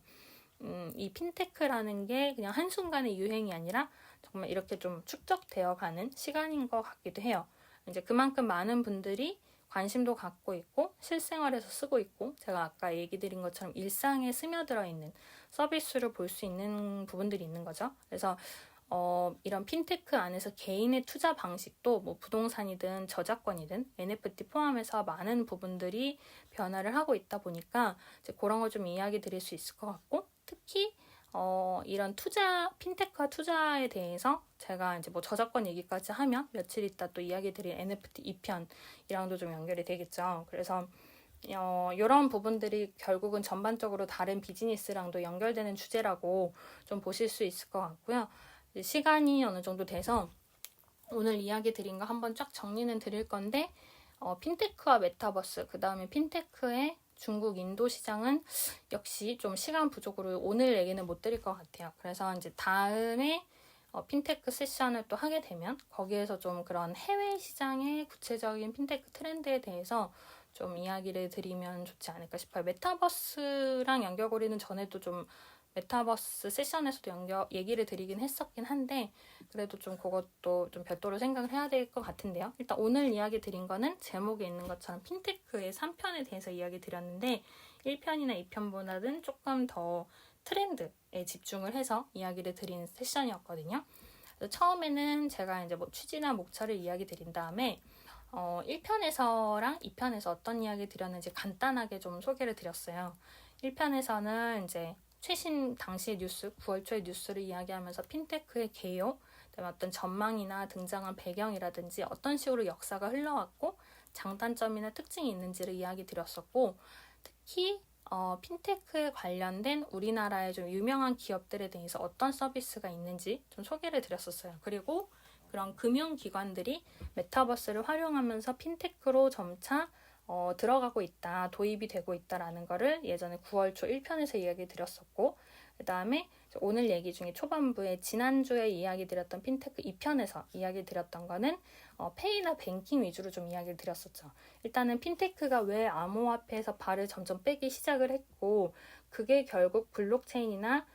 이 핀테크라는 게 그냥 한순간의 유행이 아니라 정말 이렇게 좀 축적되어 가는 시간인 것 같기도 해요. 이제 그만큼 많은 분들이 관심도 갖고 있고 실생활에서 쓰고 있고 제가 아까 얘기 드린 것처럼 일상에 스며들어 있는 서비스를 볼 수 있는 부분들이 있는 거죠. 그래서 이런 핀테크 안에서 개인의 투자 방식도 뭐 부동산이든 저작권이든 NFT 포함해서 많은 부분들이 변화를 하고 있다 보니까 이제 그런 걸 좀 이야기 드릴 수 있을 것 같고, 특히 이런 핀테크와 투자에 대해서 제가 이제 뭐 저작권 얘기까지 하면 며칠 있다 또 이야기 드릴 NFT 2편이랑도 좀 연결이 되겠죠. 그래서 이런 부분들이 결국은 전반적으로 다른 비즈니스랑도 연결되는 주제라고 좀 보실 수 있을 것 같고요. 시간이 어느 정도 돼서 오늘 이야기 드린 거 한번 쫙 정리는 드릴 건데, 핀테크와 메타버스, 그 다음에 핀테크의 중국 인도 시장은 역시 좀 시간 부족으로 오늘 얘기는 못 드릴 것 같아요. 그래서 이제 다음에 핀테크 세션을 또 하게 되면 거기에서 좀 그런 해외 시장의 구체적인 핀테크 트렌드에 대해서 좀 이야기를 드리면 좋지 않을까 싶어요. 메타버스랑 연결고리는 전에도 좀 메타버스 세션에서도 얘기를 드리긴 했었긴 한데, 그래도 좀 그것도 좀 별도로 생각을 해야 될 것 같은데요. 일단 오늘 이야기 드린 거는 제목에 있는 것처럼 핀테크의 3편에 대해서 이야기 드렸는데, 1편이나 2편보다는 조금 더 트렌드에 집중을 해서 이야기를 드린 세션이었거든요. 처음에는 제가 이제 뭐 취지나 목차를 이야기 드린 다음에 1편에서랑 2편에서 어떤 이야기 드렸는지 간단하게 좀 소개를 드렸어요. 1편에서는 이제 최신 당시의 뉴스, 9월 초의 뉴스를 이야기하면서 핀테크의 개요, 그다음에 어떤 전망이나 등장한 배경이라든지 어떤 식으로 역사가 흘러왔고 장단점이나 특징이 있는지를 이야기 드렸었고, 특히 핀테크에 관련된 우리나라의 좀 유명한 기업들에 대해서 어떤 서비스가 있는지 좀 소개를 드렸었어요. 그리고 그런 금융기관들이 메타버스를 활용하면서 핀테크로 점차 들어가고 있다, 도입이 되고 있다라는 거를 예전에 9월 초 1편에서 이야기 드렸었고, 그 다음에 오늘 얘기 중에 초반부에 지난주에 이야기 드렸던 핀테크 2편에서 이야기 드렸던 거는 페이나 뱅킹 위주로 좀 이야기를 드렸었죠. 일단은 핀테크가 왜 암호화폐에서 발을 점점 빼기 시작을 했고, 그게 결국 블록체인이나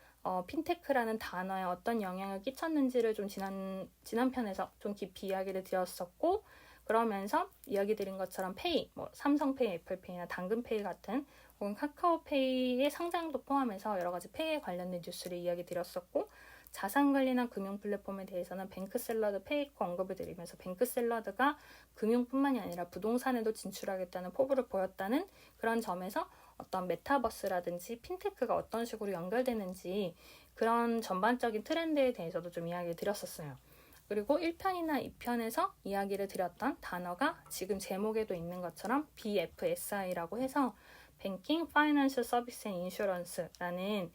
핀테크라는 단어에 어떤 영향을 끼쳤는지를 좀 지난 편에서 좀 깊이 이야기를 드렸었고, 그러면서 이야기 드린 것처럼 페이, 뭐 삼성페이, 애플페이나 당근페이 같은 혹은 카카오페이의 상장도 포함해서 여러 가지 페이에 관련된 뉴스를 이야기 드렸었고, 자산 관리나 금융 플랫폼에 대해서는 뱅크샐러드 페이코 언급을 드리면서 뱅크샐러드가 금융뿐만이 아니라 부동산에도 진출하겠다는 포부를 보였다는 그런 점에서 어떤 메타버스라든지 핀테크가 어떤 식으로 연결되는지 그런 전반적인 트렌드에 대해서도 좀 이야기를 드렸었어요. 그리고 1편이나 2편에서 이야기를 드렸던 단어가 지금 제목에도 있는 것처럼 BFSI라고 해서 Banking, Financial Service and Insurance라는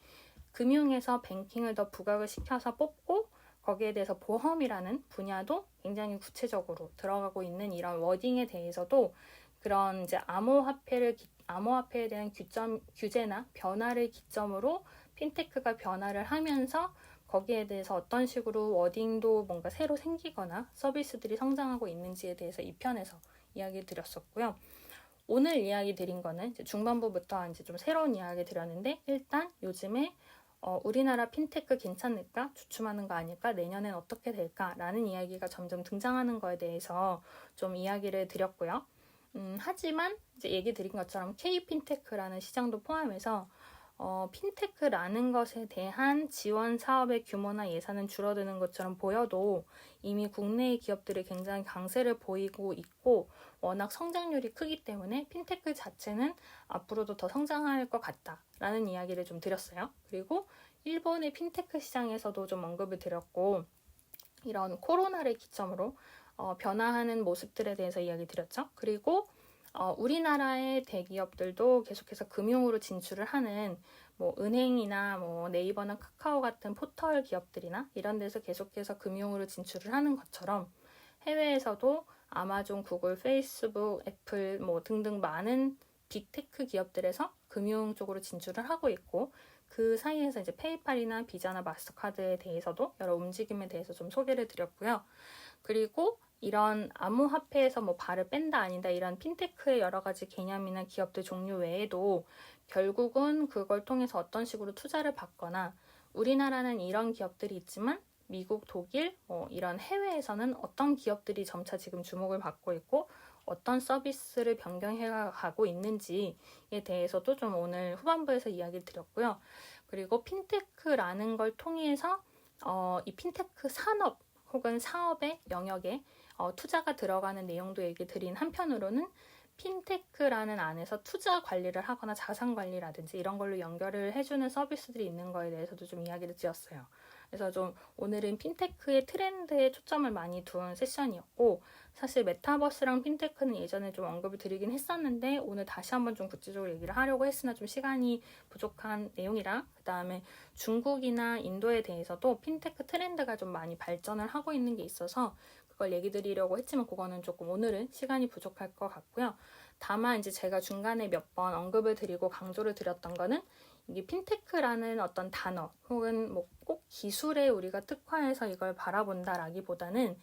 금융에서 뱅킹을 더 부각을 시켜서 뽑고 거기에 대해서 보험이라는 분야도 굉장히 구체적으로 들어가고 있는 이런 워딩에 대해서도 그런 이제 암호화폐에 대한 규제나 변화를 기점으로 핀테크가 변화를 하면서 거기에 대해서 어떤 식으로 워딩도 뭔가 새로 생기거나 서비스들이 성장하고 있는지에 대해서 2편에서 이야기 드렸었고요. 오늘 이야기 드린 거는 이제 중반부부터 이제 좀 새로운 이야기 드렸는데, 일단 요즘에 우리나라 핀테크 괜찮을까? 주춤하는 거 아닐까? 내년엔 어떻게 될까? 라는 이야기가 점점 등장하는 거에 대해서 좀 이야기를 드렸고요. 하지만 이제 얘기 드린 것처럼 K핀테크라는 시장도 포함해서 핀테크라는 것에 대한 지원 사업의 규모나 예산은 줄어드는 것처럼 보여도 이미 국내의 기업들이 굉장히 강세를 보이고 있고 워낙 성장률이 크기 때문에 핀테크 자체는 앞으로도 더 성장할 것 같다라는 이야기를 좀 드렸어요. 그리고 일본의 핀테크 시장에서도 좀 언급을 드렸고, 이런 코로나를 기점으로 변화하는 모습들에 대해서 이야기 드렸죠. 그리고 우리나라의 대기업들도 계속해서 금융으로 진출을 하는 뭐 은행이나 뭐 네이버나 카카오 같은 포털 기업들이나 이런 데서 계속해서 금융으로 진출을 하는 것처럼 해외에서도 아마존, 구글, 페이스북, 애플 뭐 등등 많은 빅테크 기업들에서 금융 쪽으로 진출을 하고 있고, 그 사이에서 이제 페이팔이나 비자나 마스터카드에 대해서도 여러 움직임에 대해서 좀 소개를 드렸고요. 그리고 이런 암호화폐에서 뭐 발을 뺀다 아니다 이런 핀테크의 여러 가지 개념이나 기업들 종류 외에도 결국은 그걸 통해서 어떤 식으로 투자를 받거나, 우리나라는 이런 기업들이 있지만 미국, 독일 이런 해외에서는 어떤 기업들이 점차 지금 주목을 받고 있고 어떤 서비스를 변경해 가고 있는지에 대해서도 좀 오늘 후반부에서 이야기를 드렸고요. 그리고 핀테크라는 걸 통해서 이 핀테크 산업 혹은 사업의 영역에 투자가 들어가는 내용도 얘기 드린 한편으로는 핀테크라는 안에서 투자 관리를 하거나 자산 관리라든지 이런 걸로 연결을 해주는 서비스들이 있는 거에 대해서도 좀 이야기를 드렸어요. 그래서 좀 오늘은 핀테크의 트렌드에 초점을 많이 둔 세션이었고, 사실 메타버스랑 핀테크는 예전에 좀 언급을 드리긴 했었는데 오늘 다시 한번 좀 구체적으로 얘기를 하려고 했으나 좀 시간이 부족한 내용이라, 그 다음에 중국이나 인도에 대해서도 핀테크 트렌드가 좀 많이 발전을 하고 있는 게 있어서 그걸 얘기 드리려고 했지만 그거는 조금 오늘은 시간이 부족할 것 같고요. 다만 이제 제가 중간에 몇 번 언급을 드리고 강조를 드렸던 거는 이게 핀테크라는 어떤 단어 혹은 뭐 꼭 기술에 우리가 특화해서 이걸 바라본다라기보다는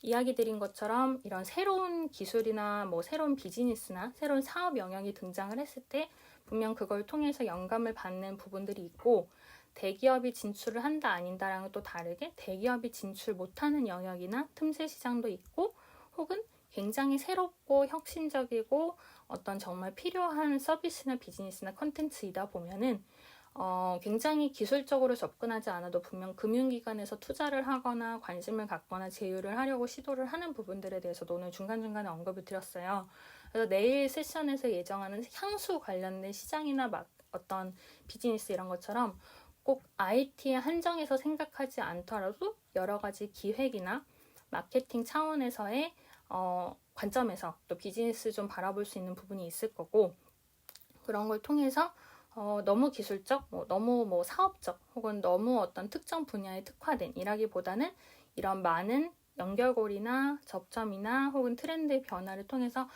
이야기 드린 것처럼 이런 새로운 기술이나 뭐 새로운 비즈니스나 새로운 사업 영역이 등장을 했을 때 분명 그걸 통해서 영감을 받는 부분들이 있고, 대기업이 진출을 한다 아닌다랑은 또 다르게 대기업이 진출 못하는 영역이나 틈새 시장도 있고, 혹은 굉장히 새롭고 혁신적이고 어떤 정말 필요한 서비스나 비즈니스나 컨텐츠이다 보면은 굉장히 기술적으로 접근하지 않아도 분명 금융기관에서 투자를 하거나 관심을 갖거나 제휴를 하려고 시도를 하는 부분들에 대해서도 오늘 중간중간에 언급을 드렸어요. 그래서 내일 세션에서 예정하는 향수 관련된 시장이나 막 어떤 비즈니스 이런 것처럼 꼭 IT에 한정해서 생각하지 않더라도 여러 가지 기획이나 마케팅 차원에서의 관점에서 또 비즈니스 좀 바라볼 수 있는 부분이 있을 거고, 그런 걸 통해서 너무 기술적, 너무 사업적 혹은 너무 어떤 특정 분야에 특화된 이라기보다는 이런 많은 연결고리나 접점이나 혹은 트렌드의 변화를 통해서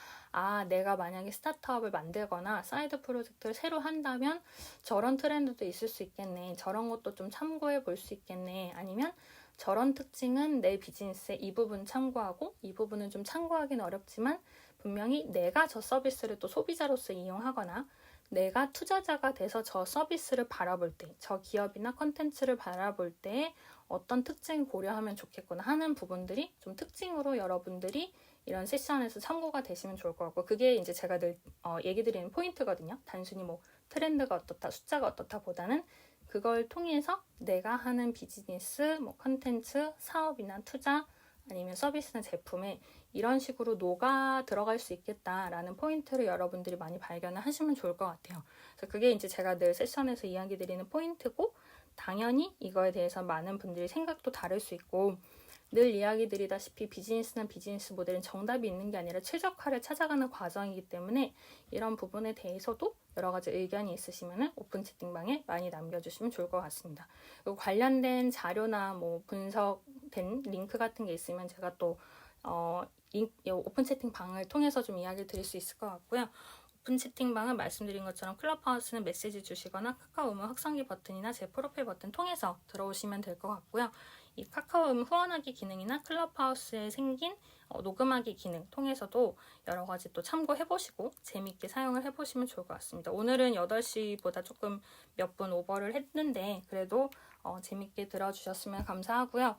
내가 만약에 스타트업을 만들거나 사이드 프로젝트를 새로 한다면 저런 트렌드도 있을 수 있겠네, 저런 것도 좀 참고해 볼 수 있겠네, 아니면 저런 특징은 내 비즈니스에 이 부분 참고하고 이 부분은 좀 참고하기는 어렵지만 분명히 내가 저 서비스를 또 소비자로서 이용하거나 내가 투자자가 돼서 저 서비스를 바라볼 때, 저 기업이나 컨텐츠를 바라볼 때 어떤 특징을 고려하면 좋겠구나 하는 부분들이 좀 특징으로 여러분들이 이런 세션에서 참고가 되시면 좋을 것 같고, 그게 이제 제가 늘 얘기 드리는 포인트거든요. 단순히 뭐 트렌드가 어떻다, 숫자가 어떻다 보다는 그걸 통해서 내가 하는 비즈니스, 뭐 컨텐츠, 사업이나 투자 아니면 서비스나 제품에 이런 식으로 녹아 들어갈 수 있겠다라는 포인트를 여러분들이 많이 발견을 하시면 좋을 것 같아요. 그래서 그게 이제 제가 늘 세션에서 이야기 드리는 포인트고, 당연히 이거에 대해서 많은 분들이 생각도 다를 수 있고, 늘 이야기 드리다시피 비즈니스나 비즈니스 모델은 정답이 있는 게 아니라 최적화를 찾아가는 과정이기 때문에 이런 부분에 대해서도 여러 가지 의견이 있으시면 오픈 채팅방에 많이 남겨주시면 좋을 것 같습니다. 그리고 관련된 자료나 뭐 분석된 링크 같은 게 있으면 제가 또 오픈 채팅방을 통해서 좀 이야기를 드릴 수 있을 것 같고요. 오픈 채팅방은 말씀드린 것처럼 클럽하우스는 메시지 주시거나 카카오 음원 확산기 버튼이나 제 프로필 버튼 통해서 들어오시면 될 것 같고요. 이 카카오 음원 후원하기 기능이나 클럽하우스에 생긴 녹음하기 기능 통해서도 여러 가지 또 참고해보시고 재밌게 사용을 해보시면 좋을 것 같습니다. 오늘은 8시보다 조금 몇 분 오버를 했는데 그래도 재밌게 들어주셨으면 감사하고요.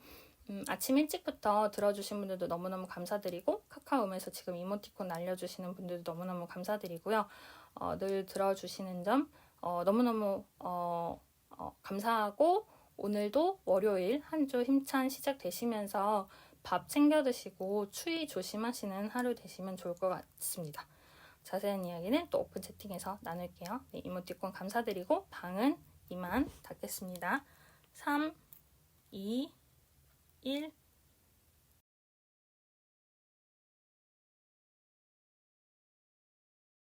아침 일찍부터 들어주신 분들도 너무너무 감사드리고, 카카오음에서 지금 이모티콘 날려주시는 분들도 너무너무 감사드리고요. 늘 들어주시는 점 너무너무 감사하고, 오늘도 월요일 한 주 힘찬 시작 되시면서 밥 챙겨 드시고 추위 조심하시는 하루 되시면 좋을 것 같습니다. 자세한 이야기는 또 오픈 채팅에서 나눌게요. 네, 이모티콘 감사드리고 방은 이만 닫겠습니다. 3, 2, 1